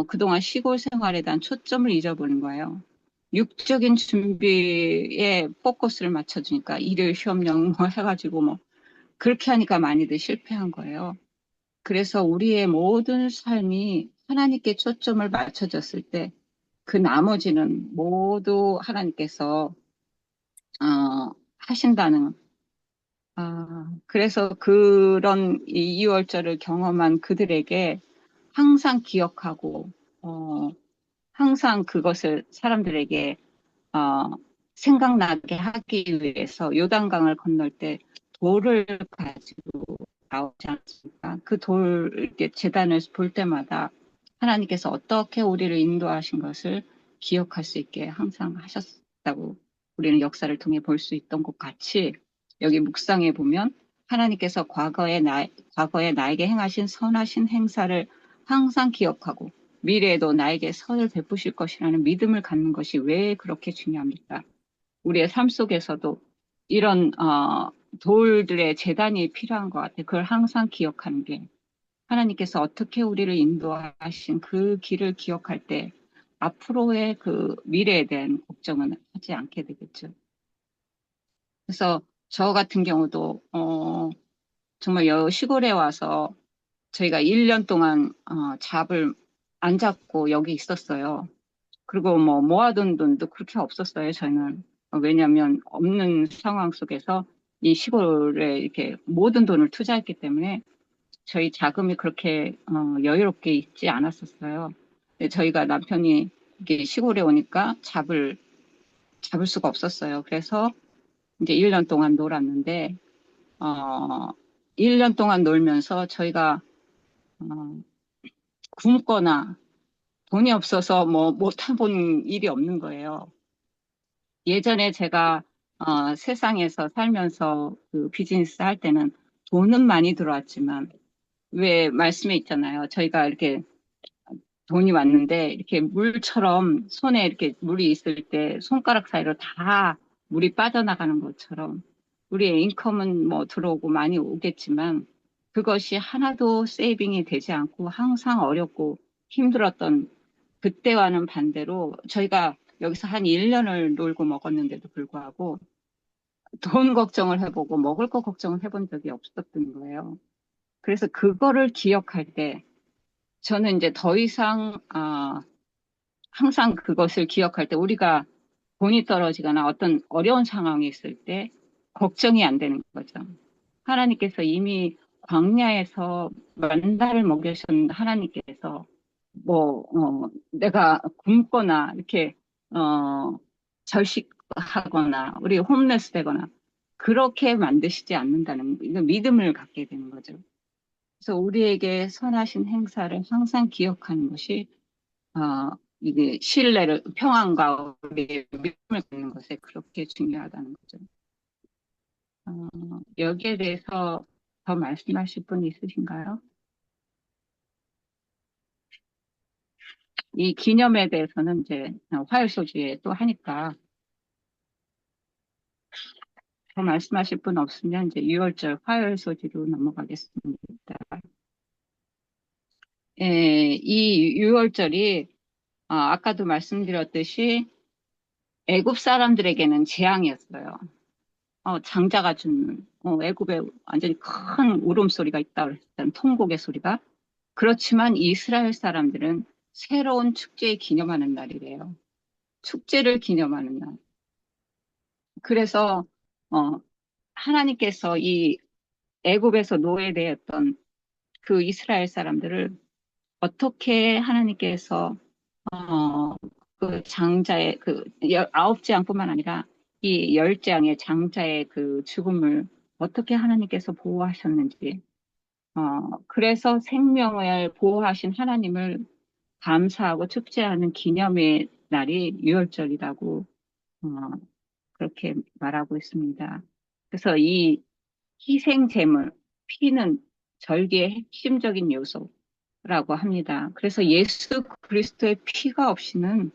그동안 시골 생활에 대한 초점을 잊어버린 거예요. 육적인 준비에 포커스를 맞춰주니까 일요일 휴업령 뭐 해가지고 뭐, 그렇게 하니까 많이들 실패한 거예요. 그래서 우리의 모든 삶이 하나님께 초점을 맞춰졌을 때 그 나머지는 모두 하나님께서 하신다는 그래서 그런 이 2월절을 경험한 그들에게 항상 기억하고 항상 그것을 사람들에게 어, 생각나게 하기 위해서 요단강을 건널 때 돌을 가지고 나오지 않습니까? 그 돌, 이렇게 제단을 볼 때마다 하나님께서 어떻게 우리를 인도하신 것을 기억할 수 있게 항상 하셨다고 우리는 역사를 통해 볼 수 있던 것 같이 여기 묵상해 보면 하나님께서 과거에 나에게 행하신 선하신 행사를 항상 기억하고 미래에도 나에게 선을 베푸실 것이라는 믿음을 갖는 것이 왜 그렇게 중요합니까? 우리의 삶 속에서도 이런 돌들의 재단이 필요한 것 같아요. 그걸 항상 기억하는 게 하나님께서 어떻게 우리를 인도하신 그 길을 기억할 때 앞으로의 그 미래에 대한 걱정은 하지 않게 되겠죠. 그래서 저 같은 경우도 정말 시골에 와서 저희가 1년 동안 잡을 안 잡고 여기 있었어요. 그리고 뭐 모아둔 돈도 그렇게 없었어요, 저는. 왜냐하면 없는 상황 속에서 이 시골에 이렇게 모든 돈을 투자했기 때문에 저희 자금이 그렇게 여유롭게 있지 않았었어요. 근데 저희가 남편이 이게 시골에 오니까 잡을 수가 없었어요. 그래서 이제 1년 동안 놀았는데, 어, 1년 동안 놀면서 저희가 어, 굶거나 돈이 없어서 뭐 못 해본 일이 없는 거예요. 예전에 제가 세상에서 살면서 그 비즈니스 할 때는 돈은 많이 들어왔지만 왜 말씀에 있잖아요. 저희가 이렇게 돈이 왔는데 이렇게 물처럼 손에 이렇게 물이 있을 때 손가락 사이로 다 물이 빠져나가는 것처럼 우리의 인컴은 뭐 들어오고 많이 오겠지만 그것이 하나도 세이빙이 되지 않고 항상 어렵고 힘들었던 그때와는 반대로 저희가 여기서 한 1년을 놀고 먹었는데도 불구하고 돈 걱정을 해보고 먹을 거 걱정을 해본 적이 없었던 거예요. 그래서 그거를 기억할 때 저는 이제 더 이상 항상 그것을 기억할 때 우리가 돈이 떨어지거나 어떤 어려운 상황이 있을 때 걱정이 안 되는 거죠. 하나님께서 이미 광야에서 만나를 먹이신 하나님께서 내가 굶거나 이렇게 절식하거나 우리 홈레스 되거나 그렇게 만드시지 않는다는 이거 믿음을 갖게 되는 거죠. 그래서 우리에게 선하신 행사를 항상 기억하는 것이 이게 신뢰를 평안과 우리의 믿음을 갖는 것에 그렇게 중요하다는 거죠. 여기에 대해서 더 말씀하실 분 있으신가요? 이 기념에 대해서는 이제 화요소지에 또 하니까 더 말씀하실 분 없으면 이제 6월절 화요소지로 넘어가겠습니다. 예, 이 6월절이 아까도 말씀드렸듯이 애굽 사람들에게는 재앙이었어요. 장자가 죽는 애굽에 완전히 큰 울음소리가 있다 그랬던 통곡의 소리가 그렇지만 이스라엘 사람들은 새로운 축제에 기념하는 날이래요. 축제를 기념하는 날. 그래서 어, 하나님께서 이 애굽에서 노예되었던 그 이스라엘 사람들을 어떻게 하나님께서 그 장자의 그 9재앙뿐만 아니라 이 10재앙의 장자의 그 죽음을 어떻게 하나님께서 보호하셨는지 그래서 생명을 보호하신 하나님을 감사하고 축제하는 기념의 날이 6월절이라고 그렇게 말하고 있습니다. 그래서 이 희생 제물, 피는 절기의 핵심적인 요소라고 합니다. 그래서 예수 그리스도의 피가 없이는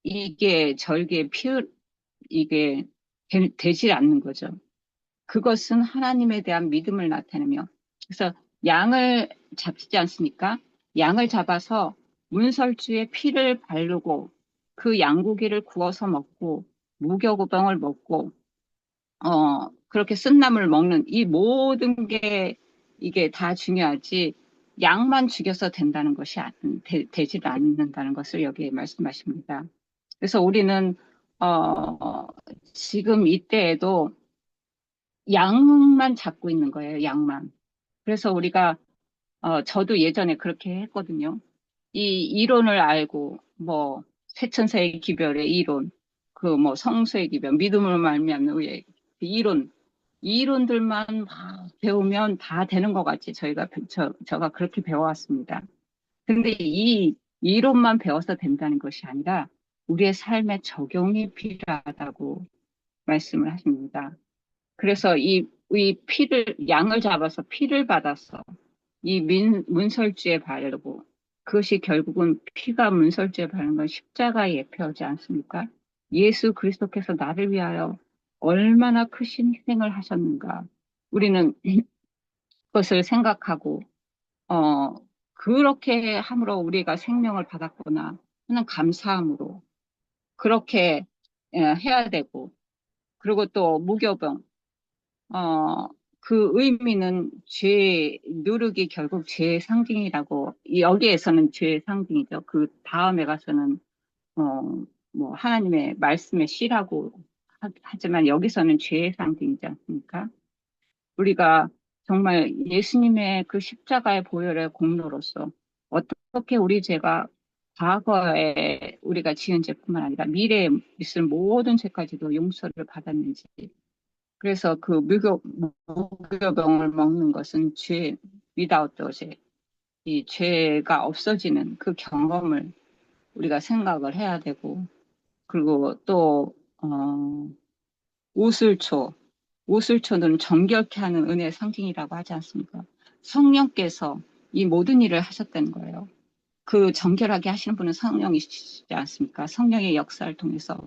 이게 절기의 이게 되질 않는 거죠. 그것은 하나님에 대한 믿음을 나타내며 그래서 양을 잡지 않습니까? 양을 잡아서 문설주에 피를 바르고 그 양고기를 구워서 먹고 무교구병을 먹고 그렇게 쓴나물 먹는 이 모든 게 이게 다 중요하지 양만 죽여서 된다는 것이 되지 않는다는 것을 여기에 말씀하십니다. 그래서 우리는 지금 이때에도 양만 잡고 있는 거예요. 양만. 그래서 우리가 저도 예전에 그렇게 했거든요. 이 이론을 알고 뭐 세천세의 기별의 이론, 그 뭐 성수의 기별, 믿음으로 말미암는 의의 그 이론들만 막 배우면 다 되는 것 같이 저가 그렇게 배워왔습니다. 근데 이 이론만 배워서 된다는 것이 아니라 우리의 삶에 적용이 필요하다고 말씀을 하십니다. 그래서 이 양을 잡아서 피를 받아서 이 문설주에 바르고 그것이 결국은 피가 문설주에 바른 건 십자가의 예표하지 않습니까? 예수 그리스도께서 나를 위하여 얼마나 크신 희생을 하셨는가. 우리는 그것을 생각하고 어, 그렇게 함으로 우리가 생명을 받았구나 하는 감사함으로 그렇게 해야 되고 그리고 또 무교병 어, 그 의미는 누룩이 결국 죄의 상징이라고, 여기에서는 죄의 상징이죠. 그 다음에 가서는, 뭐, 하나님의 말씀의 씨라고 하지만 여기서는 죄의 상징이지 않습니까? 우리가 정말 예수님의 그 십자가의 보혈의 공로로서 어떻게 우리 죄가 과거에 우리가 지은 죄뿐만 아니라 미래에 있을 모든 죄까지도 용서를 받았는지, 그래서 그 무교병을 먹는 것은 without the 죄, 이 죄가 없어지는 그 경험을 우리가 생각을 해야 되고, 그리고 또, 우슬초, 우슬초는 정결케 하는 은혜의 상징이라고 하지 않습니까? 성령께서 이 모든 일을 하셨다는 거예요. 그 정결하게 하시는 분은 성령이시지 않습니까? 성령의 역사를 통해서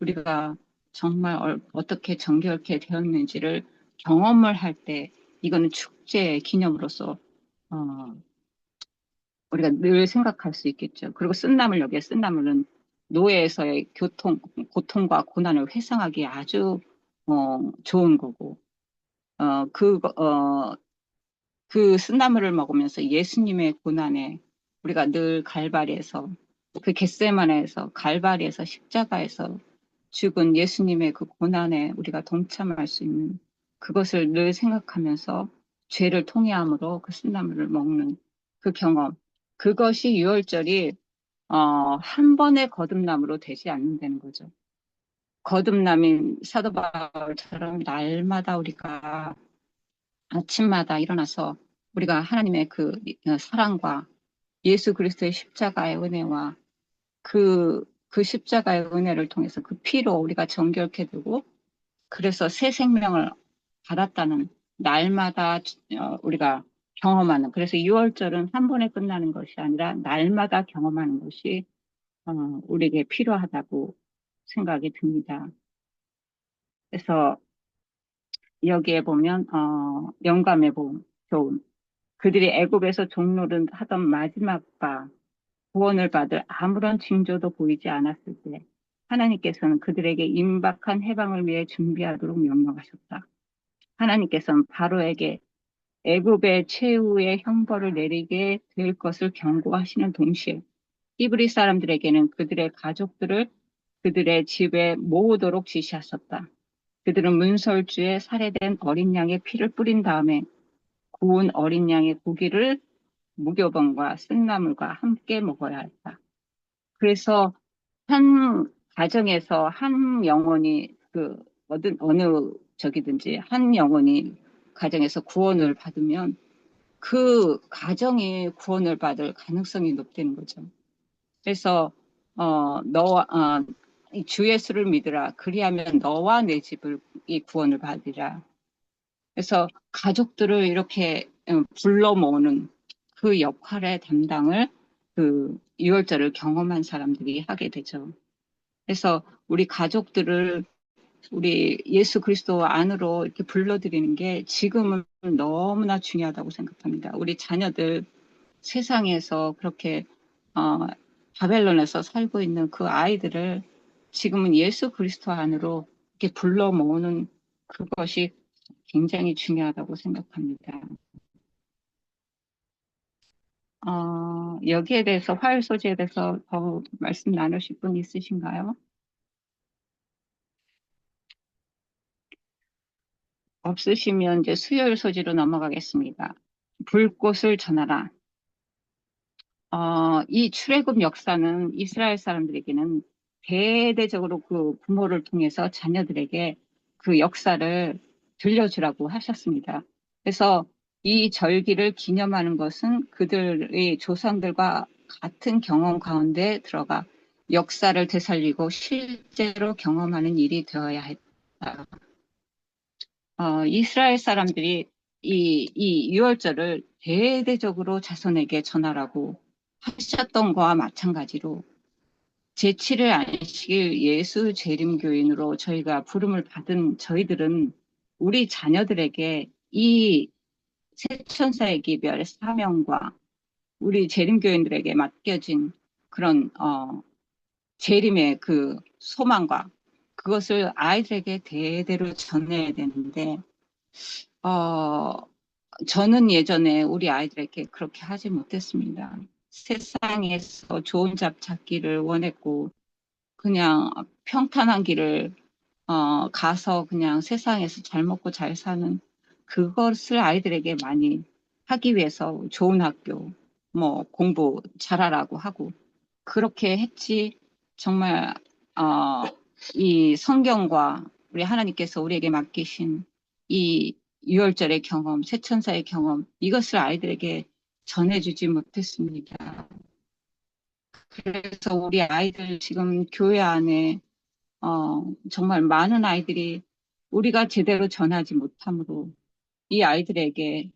우리가 정말 어떻게 정결케 되었는지를 경험을 할 때 이거는 축제의 기념으로서 우리가 늘 생각할 수 있겠죠. 그리고 쓴나물 여기에 쓴나물은 노예에서의 고통과 고난을 회상하기에 아주 좋은 거고 어, 그, 어, 그 쓴나물을 먹으면서 예수님의 고난에 우리가 늘 갈바리에서 그 겟세마네에서 갈바리에서 십자가에서 죽은 예수님의 그 고난에 우리가 동참할 수 있는 그것을 늘 생각하면서 죄를 통회함으로 그 쓴나물을 먹는 그 경험. 그것이 유월절이 한 번의 거듭남으로 되지 않는다는 거죠. 거듭남인 사도 바울처럼 날마다 우리가 아침마다 일어나서 우리가 하나님의 그 사랑과 예수 그리스도의 십자가의 은혜와 그 십자가의 은혜를 통해서 그 피로 우리가 정결케 되고 그래서 새 생명을 받았다는 날마다 우리가 경험하는 그래서 6월절은 한 번에 끝나는 것이 아니라 날마다 경험하는 것이 우리에게 필요하다고 생각이 듭니다. 그래서 여기에 보면 영감의 교훈 그들이 애굽에서 종노릇 하던 마지막 바 구원을 받을 아무런 징조도 보이지 않았을 때 하나님께서는 그들에게 임박한 해방을 위해 준비하도록 명령하셨다. 하나님께서는 바로에게 애굽의 최후의 형벌을 내리게 될 것을 경고하시는 동시에 히브리 사람들에게는 그들의 가족들을 그들의 집에 모으도록 지시하셨다. 그들은 문설주에 살해된 어린 양의 피를 뿌린 다음에 구운 어린 양의 고기를 무교병과 쓴나물과 함께 먹어야 했다. 그래서 한 가정에서 한 영혼이 어느 저기든지 한 영혼이 가정에서 구원을 받으면 그 가정이 구원을 받을 가능성이 높다는 거죠. 그래서 주 예수를 믿으라. 그리하면 너와 내 집을 이 구원을 받으라. 그래서 가족들을 이렇게 불러 모으는 그 역할의 담당을 그 유월절을 경험한 사람들이 하게 되죠. 그래서 우리 가족들을 우리 예수 그리스도 안으로 이렇게 불러들이는 게 지금은 너무나 중요하다고 생각합니다. 우리 자녀들 세상에서 그렇게 바벨론에서 살고 있는 그 아이들을 지금은 예수 그리스도 안으로 이렇게 불러 모으는 그것이 굉장히 중요하다고 생각합니다. 여기에 대해서 화요일 소지에 대해서 더 말씀 나누실 분 있으신가요? 없으시면 이제 수요일 소지로 넘어가겠습니다. 불꽃을 전하라. 이 출애굽 역사는 이스라엘 사람들에게는 대대적으로 그 부모를 통해서 자녀들에게 그 역사를 들려주라고 하셨습니다. 그래서 이 절기를 기념하는 것은 그들의 조상들과 같은 경험 가운데 들어가 역사를 되살리고 실제로 경험하는 일이 되어야 했다. 이스라엘 사람들이 이 유월절을 대대적으로 자손에게 전하라고 하셨던 거와 마찬가지로 제7일 안식일 예수 재림교인으로 저희가 부름을 받은 저희들은 우리 자녀들에게 이 새천사의 기별의 사명과 우리 재림교인들에게 맡겨진 그런 재림의 그 소망과 그것을 아이들에게 대대로 전해야 되는데 저는 예전에 우리 아이들에게 그렇게 하지 못했습니다. 세상에서 좋은 잡 찾기를 원했고 그냥 평탄한 길을 가서 그냥 세상에서 잘 먹고 잘 사는 그것을 아이들에게 많이 하기 위해서 좋은 학교, 뭐 공부 잘하라고 하고 그렇게 했지 정말 이 성경과 우리 하나님께서 우리에게 맡기신 이 유월절의 경험, 새천사의 경험 이것을 아이들에게 전해주지 못했습니다. 그래서 우리 아이들 지금 교회 안에 정말 많은 아이들이 우리가 제대로 전하지 못함으로 이 아이들에게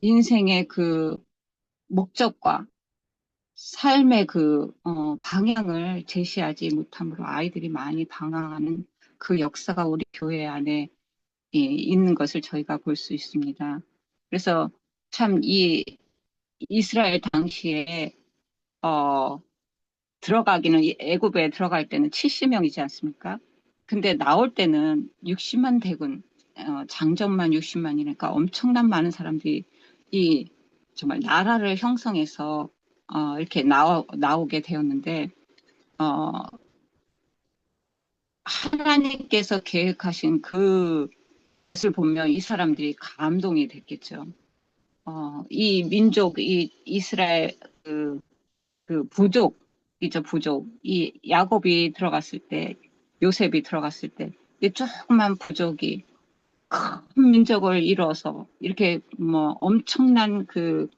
인생의 그 목적과 삶의 그 방향을 제시하지 못함으로 아이들이 많이 방황하는 그 역사가 우리 교회 안에 있는 것을 저희가 볼 수 있습니다. 그래서 참 이 이스라엘 당시에 들어가기는 애굽에 들어갈 때는 70명이지 않습니까? 근데 나올 때는 60만 대군, 장정만 60만이니까 엄청난 많은 사람들이 이 정말 나라를 형성해서 이렇게 나오게 되었는데 하나님께서 계획하신 그것을 보면 이 사람들이 감동이 됐겠죠. 이 민족, 이 이스라엘 그 부족이죠, 부족. 이 야곱이 들어갔을 때, 요셉이 들어갔을 때, 이 조그만 부족이 큰 민족을 이뤄서 이렇게 뭐 엄청난 그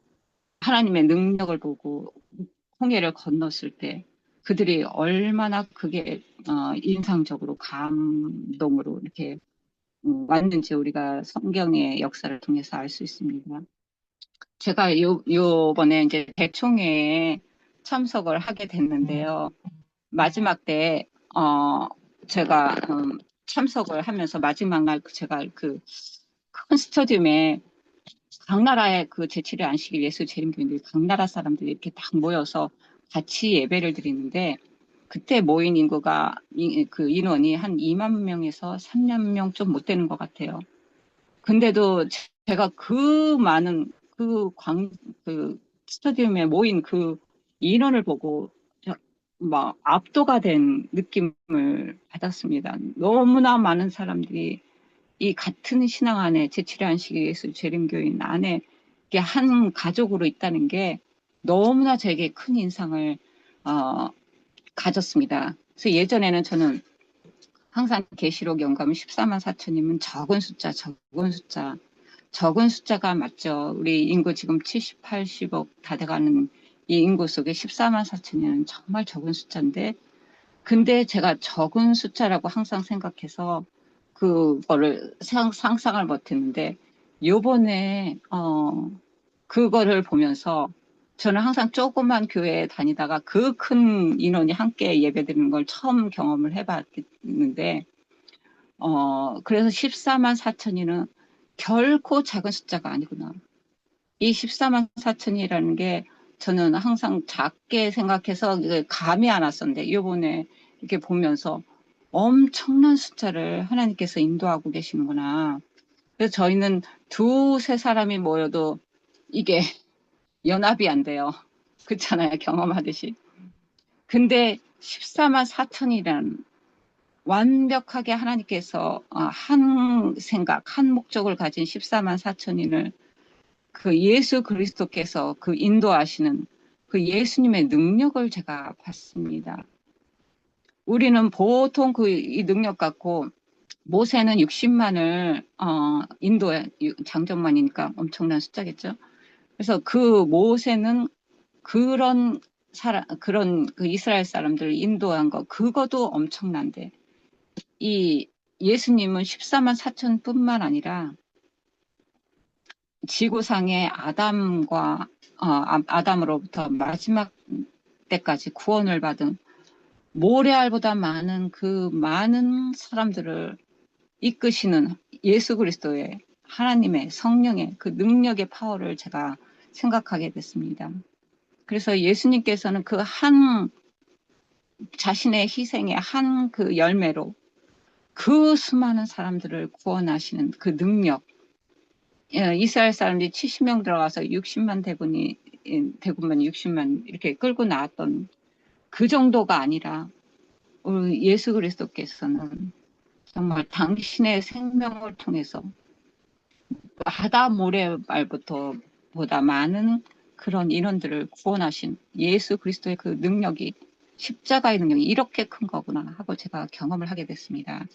하나님의 능력을 보고 홍해를 건넜을 때 그들이 얼마나 그게 인상적으로 감동으로 이렇게 왔는지 우리가 성경의 역사를 통해서 알 수 있습니다. 제가 요번에 이제 대총회에 참석을 하게 됐는데요. 마지막 때, 제가, 참석을 하면서 마지막 날 제가 그 큰 스터디움에 각 나라의 그 제7일 안식일 예수 재림교인들 각 나라 사람들이 이렇게 딱 모여서 같이 예배를 드리는데 그때 모인 인구가 그 인원이 한 2만 명에서 3만 명 좀 못 되는 것 같아요. 근데도 제가 그 많은 그 스타디움에 모인 그 인원을 보고 막 압도가 된 느낌을 받았습니다. 너무나 많은 사람들이 이 같은 신앙 안에 제7회 안식일 예수 재림교인 안에 이게 한 가족으로 있다는 게 너무나 제게 큰 인상을 가졌습니다. 그래서 예전에는 저는 항상 계시록 영감 14만 4천이면 적은 숫자가 맞죠. 우리 인구 지금 70, 80억 다 돼가는 이 인구 속에 14만 4천이면 정말 적은 숫자인데 근데 제가 적은 숫자라고 항상 생각해서 그거를 상상을 못했는데 요번에 그거를 보면서 저는 항상 조그만 교회에 다니다가 그 큰 인원이 함께 예배드리는 걸 처음 경험을 해봤는데 그래서 14만 4천이는 결코 작은 숫자가 아니구나. 이 14만 4천이라는 게 저는 항상 작게 생각해서 감이 안 왔었는데 이번에 이렇게 보면서 엄청난 숫자를 하나님께서 인도하고 계시는구나. 그래서 저희는 두세 사람이 모여도 이게 연합이 안 돼요. 그렇잖아요. 경험하듯이. 근데 14만 4천이란 완벽하게 하나님께서 한 생각, 한 목적을 가진 14만 4천인을 그 예수 그리스도께서 그 인도하시는 그 예수님의 능력을 제가 봤습니다. 우리는 보통 이 능력 갖고 모세는 60만을 인도에 장정만이니까 엄청난 숫자겠죠. 그래서 그 모세는 그런 그 이스라엘 사람들을 인도한 거 그것도 엄청난데 이 예수님은 14만 4천뿐만 아니라 지구상의 아담으로부터 마지막 때까지 구원을 받은 모래알보다 많은 그 많은 사람들을 이끄시는 예수 그리스도의 하나님의 성령의 그 능력의 파워를 제가 생각하게 됐습니다. 그래서 예수님께서는 그 한 자신의 희생의 한 그 열매로 그 수많은 사람들을 구원하시는 그 능력, 이스라엘 사람들이 70명 들어가서 60만 대군만 60만 이렇게 끌고 나왔던 그 정도가 아니라 우리 예수 그리스도께서는 정말 당신의 생명을 통해서 바다 모래말부터 보다 많은 그런 인원들을 구원하신 예수 그리스도의 그 능력이 십자가의 능력이 이렇게 큰 거구나 하고 제가 경험을 하게 됐습니다.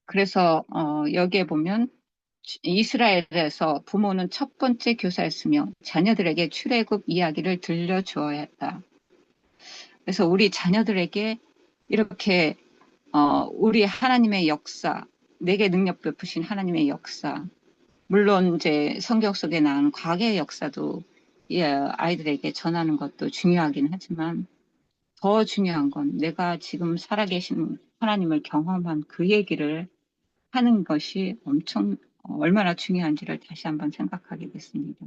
그래서 여기에 보면 이스라엘에서 부모는 첫 번째 교사였으며 자녀들에게 출애굽 이야기를 들려주어야 했다. 그래서 우리 자녀들에게 이렇게 우리 하나님의 역사, 내게 능력 베푸신 하나님의 역사, 물론 이제 성경 속에 나온 과거의 역사도 아이들에게 전하는 것도 중요하긴 하지만 더 중요한 건 내가 지금 살아계신 하나님을 경험한 그 얘기를 하는 것이 얼마나 중요한지를 다시 한번 생각하게 됐습니다.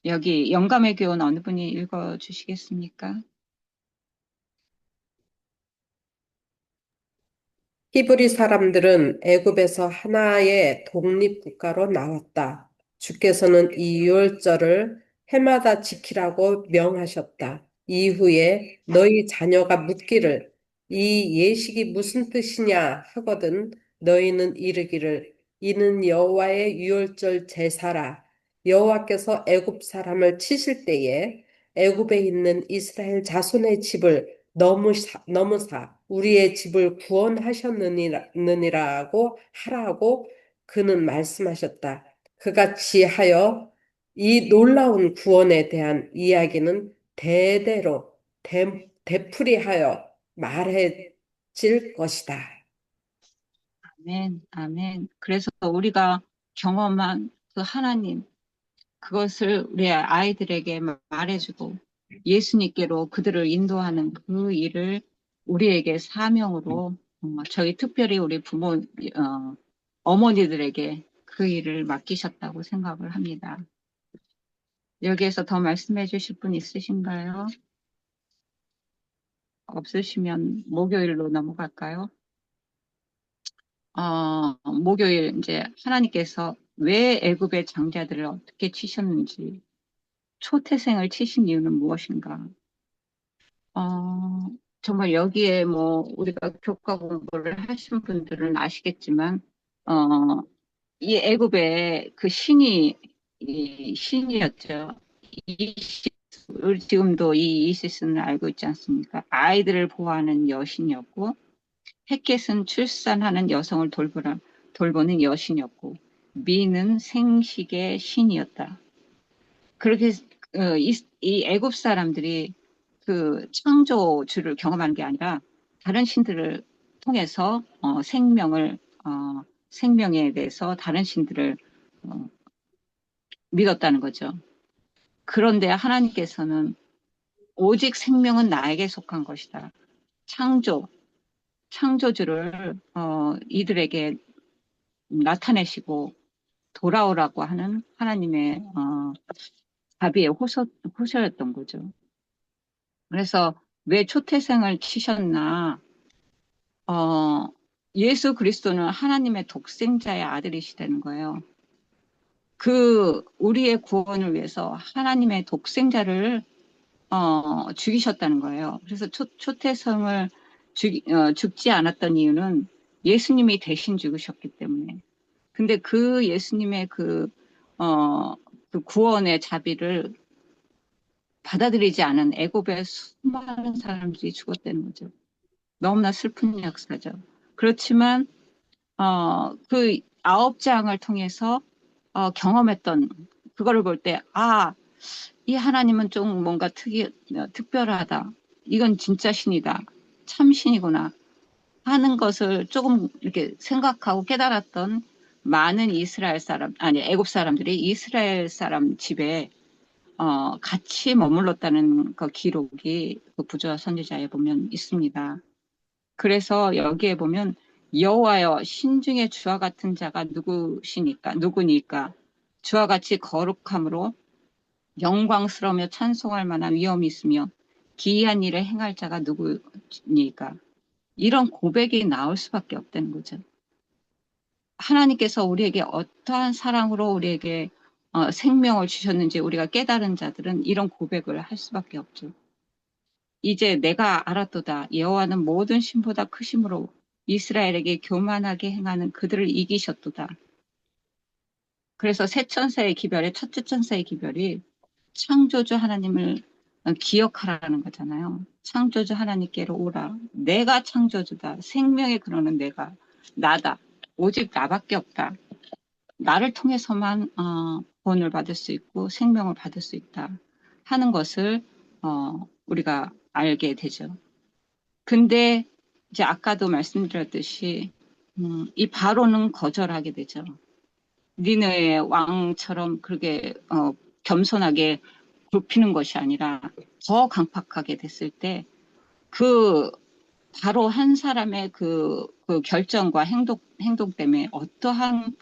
여기 영감의 교훈 어느 분이 읽어주시겠습니까? 히브리 사람들은 애굽에서 하나의 독립국가로 나왔다. 주께서는 이 유월절을 해마다 지키라고 명하셨다. 이후에 너희 자녀가 묻기를 이 예식이 무슨 뜻이냐 하거든 너희는 이르기를 이는 여호와의 유월절 제사라. 여호와께서 애굽 사람을 치실 때에 애굽에 있는 이스라엘 자손의 집을 너무사 우리의 집을 구원하셨느니라고 하라고 그는 말씀하셨다. 그같이 하여 이 놀라운 구원에 대한 이야기는 대대로 되풀이하여 말해질 것이다. 아멘, 아멘. 그래서 우리가 경험한 그 하나님, 그것을 우리 아이들에게 말해주고 예수님께로 그들을 인도하는 그 일을 우리에게 사명으로 저희 특별히 우리 부모, 어머니들에게 그 일을 맡기셨다고 생각을 합니다. 여기에서 더 말씀해 주실 분 있으신가요? 없으시면 목요일로 넘어갈까요? 목요일 이제 하나님께서 왜 애굽의 장자들을 어떻게 치셨는지, 초태생을 치신 이유는 무엇인가? 정말 여기에 뭐 우리가 교과 공부를 하신 분들은 아시겠지만, 이 애굽의 그 이 신이었죠. 우리 지금도 이 이시스는 알고 있지 않습니까? 아이들을 보호하는 여신이었고, 헷겟은 출산하는 여성을 돌보는 여신이었고, 미는 생식의 신이었다. 그렇게 이 애굽 사람들이 그 창조주를 경험하는 게 아니라 다른 신들을 통해서 생명에 대해서 다른 신들을 믿었다는 거죠. 그런데 하나님께서는 오직 생명은 나에게 속한 것이다. 창조주를 이들에게 나타내시고 돌아오라고 하는 하나님의 자비의 호소였던 거죠. 그래서 왜 초태생을 치셨나? 예수 그리스도는 하나님의 독생자의 아들이시다는 거예요. 우리의 구원을 위해서 하나님의 독생자를 죽이셨다는 거예요. 그래서 초태성을 죽지 않았던 이유는 예수님이 대신 죽으셨기 때문에. 근데 그 예수님의 그 구원의 자비를 받아들이지 않은 애굽의 수많은 사람들이 죽었다는 거죠. 너무나 슬픈 역사죠. 그렇지만 그 9장을 통해서 경험했던 그거를 볼 때, 이 하나님은 좀 뭔가 특별하다. 이건 진짜 신이다. 참 신이구나. 하는 것을 조금 이렇게 생각하고 깨달았던 많은 애굽 사람들이 이스라엘 사람 집에 같이 머물렀다는 그 기록이 그 부조와 선지자에 보면 있습니다. 그래서 여기에 보면 여호와여 신중에 주와 같은 자가 누구니까 주와 같이 거룩함으로 영광스러우며 찬송할 만한 위엄이 있으며 기이한 일을 행할 자가 누구니까 이런 고백이 나올 수밖에 없다는 거죠. 하나님께서 우리에게 어떠한 사랑으로 우리에게 생명을 주셨는지 우리가 깨달은 자들은 이런 고백을 할 수밖에 없죠. 이제 내가 알았도다. 여호와는 모든 신보다 크심으로 이스라엘에게 교만하게 행하는 그들을 이기셨도다. 그래서 새 천사의 기별의 첫째 천사의 기별이 창조주 하나님을 기억하라는 거잖아요. 창조주 하나님께로 오라. 내가 창조주다. 생명의 근원은 나다. 오직 나밖에 없다. 나를 통해서만 구원을 받을 수 있고 생명을 받을 수 있다 하는 것을 우리가 알게 되죠. 근데 이제 아까도 말씀드렸듯이 이 바로는 거절하게 되죠. 니네의 왕처럼 그렇게 겸손하게 굽히는 것이 아니라 더 강팍하게 됐을 때 그 바로 한 사람의 그 결정과 행동 때문에 어떠한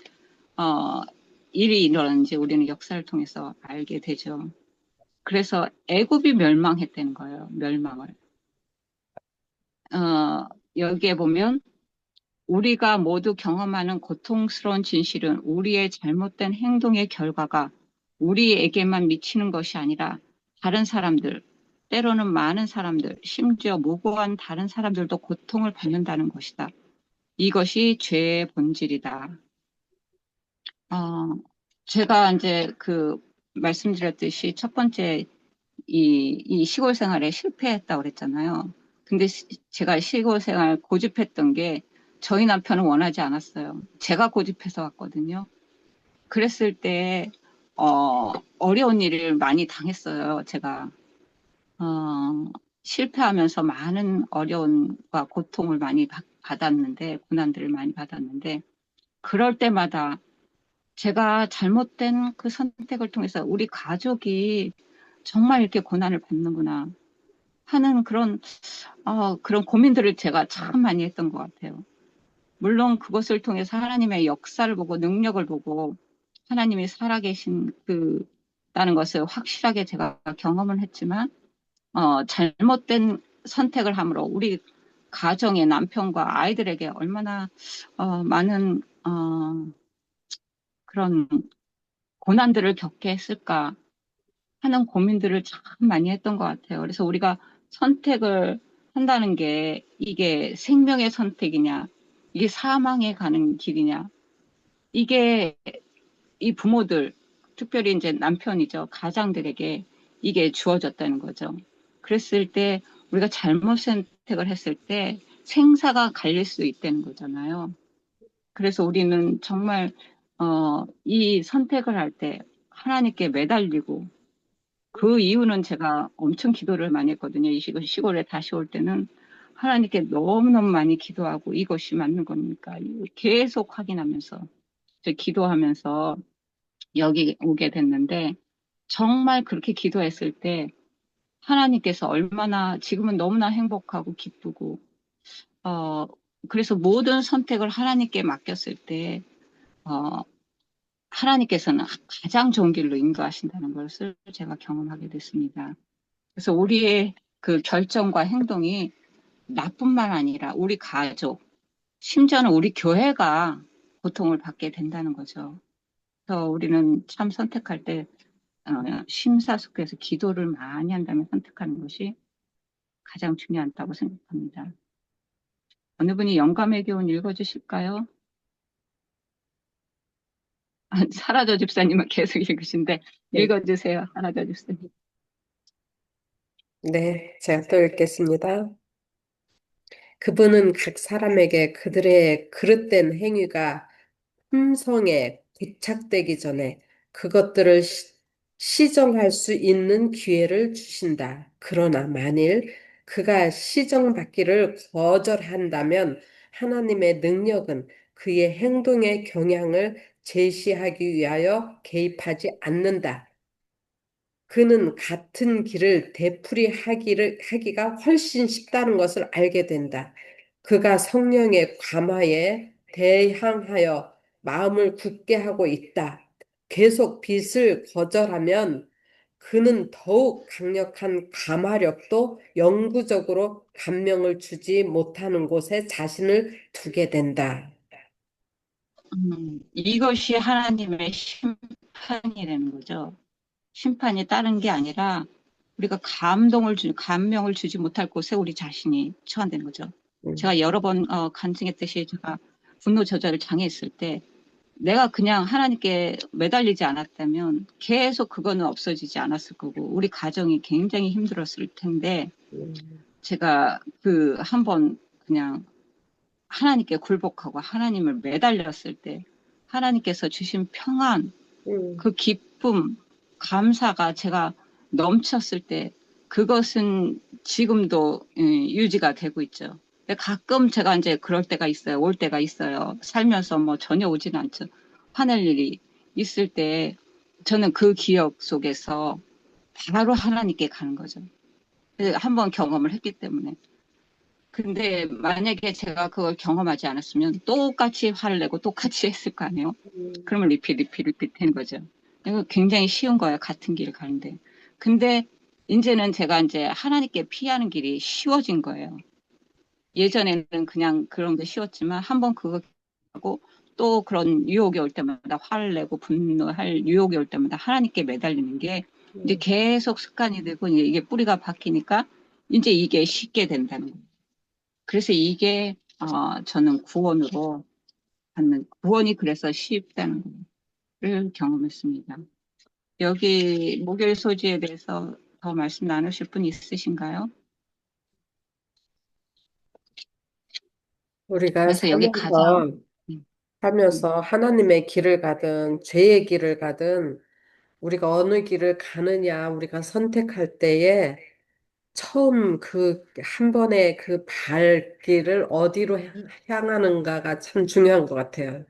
일이 일어나는지 우리는 역사를 통해서 알게 되죠. 그래서 애굽이 멸망했다는 거예요. 멸망을. 여기에 보면 우리가 모두 경험하는 고통스러운 진실은 우리의 잘못된 행동의 결과가 우리에게만 미치는 것이 아니라 다른 사람들, 때로는 많은 사람들, 심지어 무고한 다른 사람들도 고통을 받는다는 것이다. 이것이 죄의 본질이다. 제가 이제 말씀드렸듯이 첫 번째 이 시골 생활에 실패했다고 그랬잖아요. 근데 제가 시골 생활 고집했던 게 저희 남편은 원하지 않았어요. 제가 고집해서 왔거든요. 그랬을 때, 어려운 일을 많이 당했어요. 제가, 실패하면서 많은 어려움과 고통을 많이 받았는데, 고난들을 많이 받았는데, 그럴 때마다 제가 잘못된 그 선택을 통해서 우리 가족이 정말 이렇게 고난을 받는구나 하는 그런 고민들을 제가 참 많이 했던 것 같아요. 물론 그것을 통해서 하나님의 역사를 보고 능력을 보고 하나님이 살아계신 다는 것을 확실하게 제가 경험을 했지만, 잘못된 선택을 함으로 우리 가정의 남편과 아이들에게 얼마나, 많은, 그런 고난들을 겪게 했을까 하는 고민들을 참 많이 했던 것 같아요. 그래서 우리가 선택을 한다는 게 이게 생명의 선택이냐, 이게 사망에 가는 길이냐, 이게 이 부모들, 특별히 이제 남편이죠. 가장들에게 이게 주어졌다는 거죠. 그랬을 때 우리가 잘못 선택을 했을 때 생사가 갈릴 수 있다는 거잖아요. 그래서 우리는 정말 이 선택을 할 때 하나님께 매달리고 그 이유는 제가 엄청 기도를 많이 했거든요. 이 시골에 다시 올 때는 하나님께 너무너무 많이 기도하고 이것이 맞는 겁니까? 계속 확인하면서 기도하면서 여기 오게 됐는데 정말 그렇게 기도했을 때 하나님께서 얼마나 지금은 너무나 행복하고 기쁘고 그래서 모든 선택을 하나님께 맡겼을 때 하나님께서는 가장 좋은 길로 인도하신다는 것을 제가 경험하게 됐습니다. 그래서 우리의 그 결정과 행동이 나뿐만 아니라 우리 가족, 심지어는 우리 교회가 고통을 받게 된다는 거죠. 그래서 우리는 참 선택할 때 심사숙고해서 기도를 많이 한다면 선택하는 것이 가장 중요하다고 생각합니다. 어느 분이 영감의 교훈 읽어주실까요? 사라져 집사님은 계속 읽으신데 네. 읽어주세요. 사라져 집사님. 네, 제가 또 읽겠습니다. 그분은 각 사람에게 그들의 그릇된 행위가 품성에 부착되기 전에 그것들을 시정할 수 있는 기회를 주신다. 그러나 만일 그가 시정받기를 거절한다면 하나님의 능력은 그의 행동의 경향을 제시하기 위하여 개입하지 않는다. 그는 같은 길을 하기가 훨씬 쉽다는 것을 알게 된다. 그가 성령의 감화에 대항하여 마음을 굳게 하고 있다. 계속 빛을 거절하면 그는 더욱 강력한 감화력도 영구적으로 감명을 주지 못하는 곳에 자신을 두게 된다. 이것이 하나님의 심판이라는 거죠. 심판이 다른 게 아니라 우리가 감명을 주지 못할 곳에 우리 자신이 처한다는 거죠. 제가 여러 번 간증했듯이 제가 분노 조절 장애 있을 때 내가 그냥 하나님께 매달리지 않았다면 계속 그거는 없어지지 않았을 거고 우리 가정이 굉장히 힘들었을 텐데 제가 그 한 번 그냥 하나님께 굴복하고 하나님을 매달렸을 때 하나님께서 주신 평안, 그 기쁨, 감사가 제가 넘쳤을 때 그것은 지금도 유지가 되고 있죠. 가끔 제가 이제 그럴 때가 있어요. 올 때가 있어요. 살면서 뭐 전혀 오지는 않죠. 화낼 일이 있을 때 저는 그 기억 속에서 바로 하나님께 가는 거죠. 한번 경험을 했기 때문에. 근데 만약에 제가 그걸 경험하지 않았으면 똑같이 화를 내고 똑같이 했을 거 아니에요. 그러면 리핏 되는 거죠. 이거 굉장히 쉬운 거예요. 같은 길을 가는데. 근데 이제는 제가 이제 하나님께 피하는 길이 쉬워진 거예요. 예전에는 그냥 그런 게 쉬웠지만 한번 그거 하고 또 그런 유혹이 올 때마다 화를 내고 분노할 유혹이 올 때마다 하나님께 매달리는 게 이제 계속 습관이 되고 이게 뿌리가 박히니까 이제 이게 쉽게 된다는 거예요. 그래서 이게 저는 구원으로 받는 구원이 그래서 쉽다는 걸 경험했습니다. 여기 목요일 소지에 대해서 더 말씀 나누실 분 있으신가요? 우리가 그래서 여기 가장 살면서 하나님의 길을 가든 죄의 길을 가든 우리가 어느 길을 가느냐 우리가 선택할 때에 처음 그 한 번의 그 발길을 어디로 향하는가가 참 중요한 것 같아요.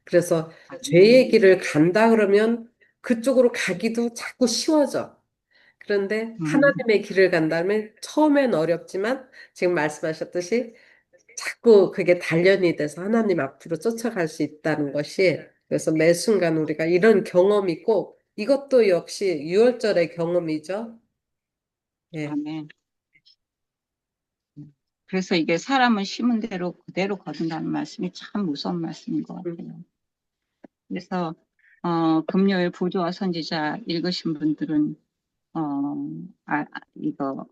그래서 죄의 길을 간다 그러면 그쪽으로 가기도 자꾸 쉬워져. 그런데 하나님의 길을 간다면 처음엔 어렵지만 지금 말씀하셨듯이 자꾸 그게 단련이 돼서 하나님 앞으로 쫓아갈 수 있다는 것이 그래서 매 순간 우리가 이런 경험이 꼭 이것도 역시 유월절의 경험이죠. 예. 아멘. 그래서 이게 사람은 심은 대로 그대로 거둔다는 말씀이 참 무서운 말씀인 것 같아요. 그래서 금요일 부조와 선지자 읽으신 분들은 이거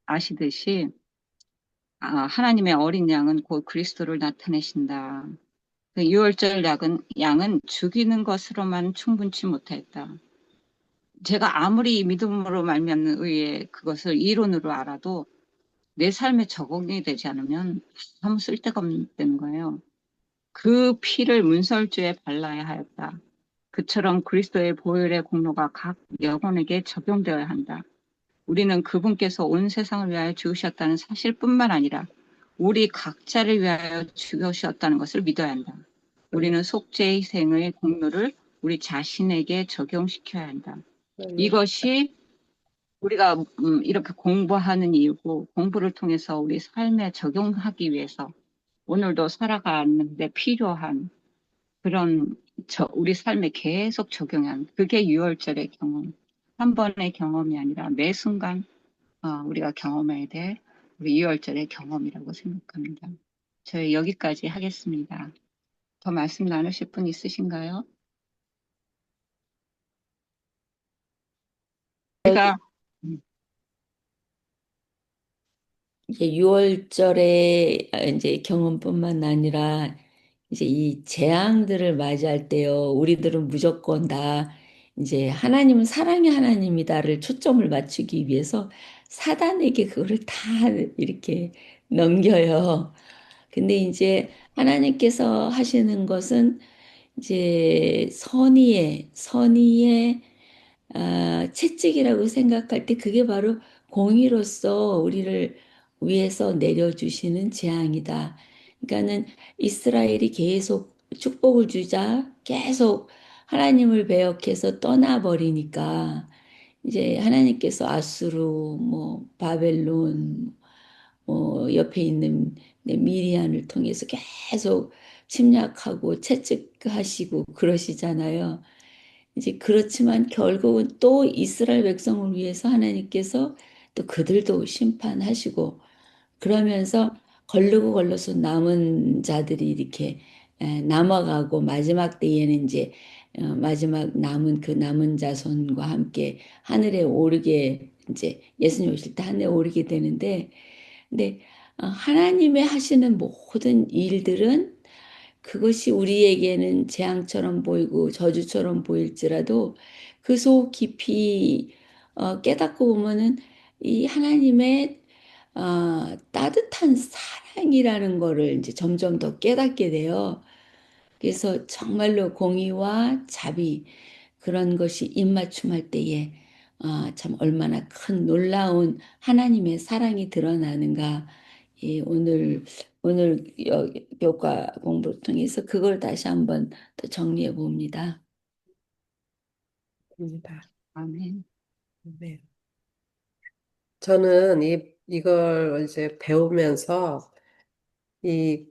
아시듯이 하나님의 어린 양은 곧 그리스도를 나타내신다. 그 유월절 양은 죽이는 것으로만 충분치 못했다. 제가 아무리 믿음으로 말미암는 의에 그것을 이론으로 알아도 내 삶에 적응이 되지 않으면 아무 쓸데가 없는 거예요. 그 피를 문설주에 발라야 하였다. 그처럼 그리스도의 보혈의 공로가 각 영혼에게 적용되어야 한다. 우리는 그분께서 온 세상을 위하여 죽으셨다는 사실뿐만 아니라 우리 각자를 위하여 죽으셨다는 것을 믿어야 한다. 우리는 속죄의 희생의 공로를 우리 자신에게 적용시켜야 한다. 이것이 우리가 이렇게 공부하는 이유고 공부를 통해서 우리 삶에 적용하기 위해서 오늘도 살아가는데 필요한 그런 우리 삶에 계속 적용한 그게 유월절의 경험. 한 번의 경험이 아니라 매 순간 우리가 경험해야 될 우리 유월절의 경험이라고 생각합니다. 저희 여기까지 하겠습니다. 더 말씀 나누실 분 있으신가요? 우리가 이게 6월절의 이제 경험뿐만 아니라 이제 이 재앙들을 맞이할 때요, 우리들은 무조건 다 이제 하나님은 사랑의 하나님이다를 초점을 맞추기 위해서 사단에게 그거를 다 이렇게 넘겨요. 근데 이제 하나님께서 하시는 것은 이제 선의의 채찍이라고 생각할 때 그게 바로 공의로서 우리를 위해서 내려주시는 재앙이다. 그러니까는 이스라엘이 계속 축복을 주자 계속 하나님을 배역해서 떠나버리니까 이제 하나님께서 아수르, 뭐 바벨론, 옆에 있는 미디안을 통해서 계속 침략하고 채찍하시고 그러시잖아요. 이제 그렇지만 결국은 또 이스라엘 백성을 위해서 하나님께서 또 그들도 심판하시고 그러면서 걸르고 걸러서 남은 자들이 이렇게 남아가고 마지막 때에는 이제 마지막 남은 그 남은 자손과 함께 하늘에 오르게 이제 예수님 오실 때 하늘에 오르게 되는데 근데 하나님의 하시는 모든 일들은 그것이 우리에게는 재앙처럼 보이고 저주처럼 보일지라도 그 속 깊이 깨닫고 보면은 이 하나님의 따뜻한 사랑이라는 거를 이제 점점 더 깨닫게 돼요. 그래서 정말로 공의와 자비 그런 것이 입맞춤할 때에 참 얼마나 큰 놀라운 하나님의 사랑이 드러나는가. 예, 오늘 교과 공부를 통해서 그걸 다시 한번 더 정리해 봅니다. 입니다. 아멘. 네. 저는 이걸 이제 배우면서 이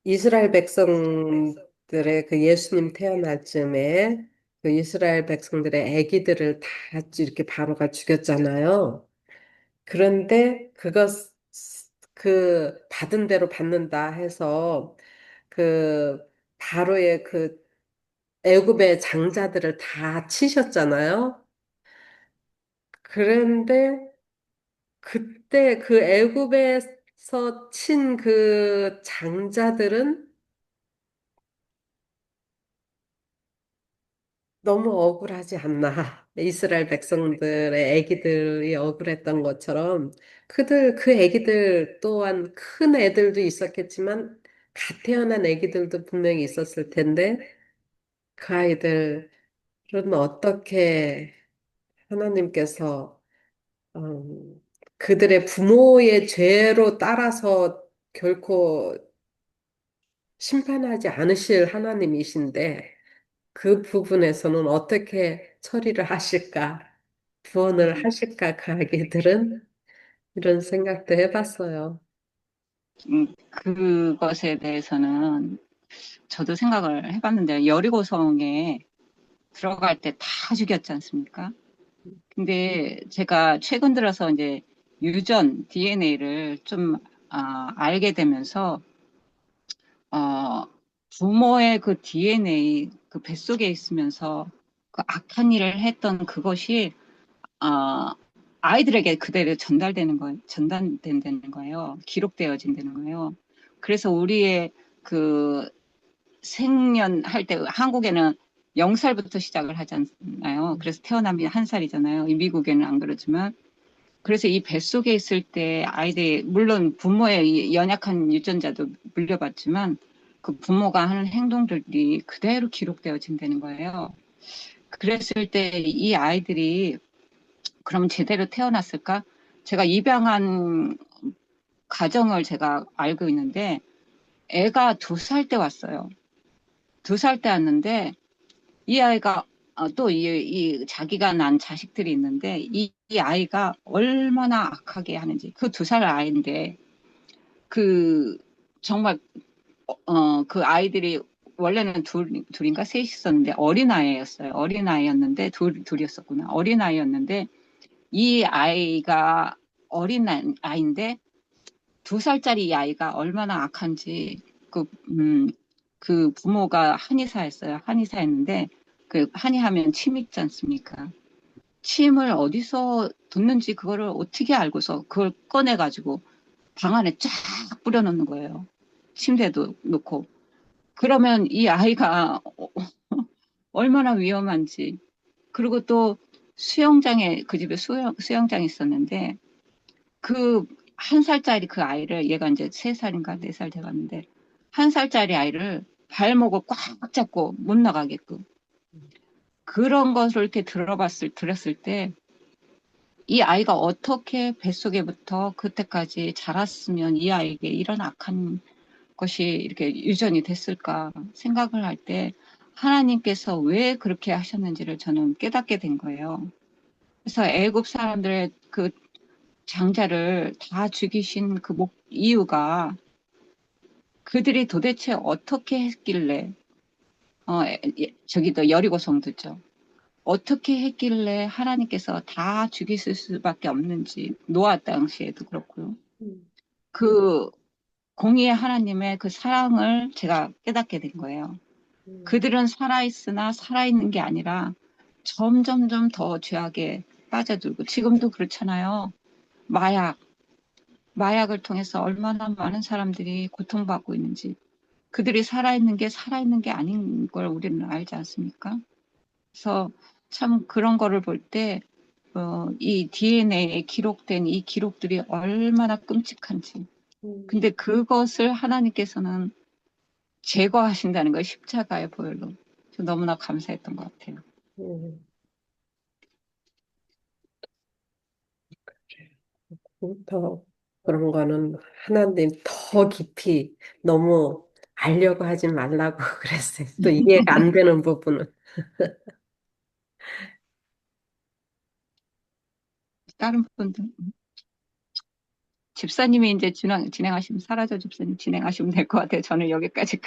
이스라엘 백성들의 그 예수님 태어날 쯤에 그 이스라엘 백성들의 아기들을 다 이렇게 바로가 죽였잖아요. 그런데 그 받은 대로 받는다 해서 그 바로의 그 애굽의 장자들을 다 치셨잖아요. 그런데 그때 그 애굽에서 친 그 장자들은 너무 억울하지 않나. 이스라엘 백성들의 애기들이 억울했던 것처럼 그 애기들 또한 큰 애들도 있었겠지만 갓 태어난 애기들도 분명히 있었을 텐데 그 아이들은 어떻게 하나님께서 그들의 부모의 죄로 따라서 결코 심판하지 않으실 하나님이신데 그 부분에서는 어떻게 처리를 하실까, 구원을 하실까, 그 아기들은 이런 생각도 해봤어요. 그것에 대해서는 저도 생각을 해봤는데 여리고성에 들어갈 때 다 죽였지 않습니까? 근데 제가 최근 들어서 이제 유전 DNA를 좀 알게 되면서 부모의 그 DNA 그 뱃속에 있으면서 그 악한 일을 했던 그것이 아이들에게 그대로 전달된다는 거예요. 기록되어진다는 거예요. 그래서 우리의 그 생년할 때 한국에는 0살부터 시작을 하잖아요. 그래서 태어나면 1살이잖아요. 미국에는 안 그러지만. 그래서 이 뱃속에 있을 때 아이들이 물론 부모의 연약한 유전자도 물려봤지만 그 부모가 하는 행동들이 그대로 기록되어진다는 거예요. 그랬을 때 이 아이들이 그럼 제대로 태어났을까? 제가 입양한 가정을 제가 알고 있는데 애가 2살 때 왔어요. 2살 때 왔는데 이 아이가 또 이 자기가 난 자식들이 있는데 이 아이가 얼마나 악하게 하는지 그 2살 아이인데 그 정말 그 아이들이 원래는 둘인가 셋이 있었는데 어린아이였어요. 어린아이였는데 둘이었었구나. 어린아이였는데 이 아이가 어린 아이인데 2살짜리 이 아이가 얼마나 악한지 그 부모가 한의사였어요. 한의사였는데 그 한의하면 침 있지 않습니까? 침을 어디서 뒀는지 그거를 어떻게 알고서 그걸 꺼내가지고 방 안에 쫙 뿌려놓는 거예요. 침대도 놓고. 그러면 이 아이가 얼마나 위험한지. 그리고 또 수영장에, 그 집에 수영장이 있었는데 그 1살짜리 그 아이를, 얘가 이제 3살인가 4살 돼갔는데 1살짜리 아이를 발목을 꽉 잡고 못 나가게끔 그런 것을 이렇게 들었을 때 이 아이가 어떻게 뱃속에부터 그때까지 자랐으면 이 아이에게 이런 악한 것이 이렇게 유전이 됐을까 생각을 할 때 하나님께서 왜 그렇게 하셨는지를 저는 깨닫게 된 거예요. 그래서 애굽 사람들의 그 장자를 다 죽이신 그 이유가 그들이 도대체 어떻게 했길래 저기도 여리고 성도죠. 어떻게 했길래 하나님께서 다 죽이실 수밖에 없는지 노아 당시에도 그렇고요. 그 공의의 하나님의 그 사랑을 제가 깨닫게 된 거예요. 그들은 살아있으나 살아있는 게 아니라 점점점 더 죄악에 빠져들고 지금도 그렇잖아요. 마약을 통해서 얼마나 많은 사람들이 고통받고 있는지 그들이 살아있는 게 아닌 걸 우리는 알지 않습니까? 그래서 참 그런 거를 볼 때, 이 DNA에 기록된 이 기록들이 얼마나 끔찍한지. 근데 그것을 하나님께서는 제거하신다는 거예요. 십자가의 보혈로. 너무나 감사했던 것 같아요. 음, 더 그런 거는 하나님 더 깊이 너무 알려고 하지 말라고 그랬어요. 또 이해가 안 되는 부분은. 다른 분들, 집사님이 이제 진행하시면, 사라져 집사님 진행하시면 될 것 같아요. 저는 여기까지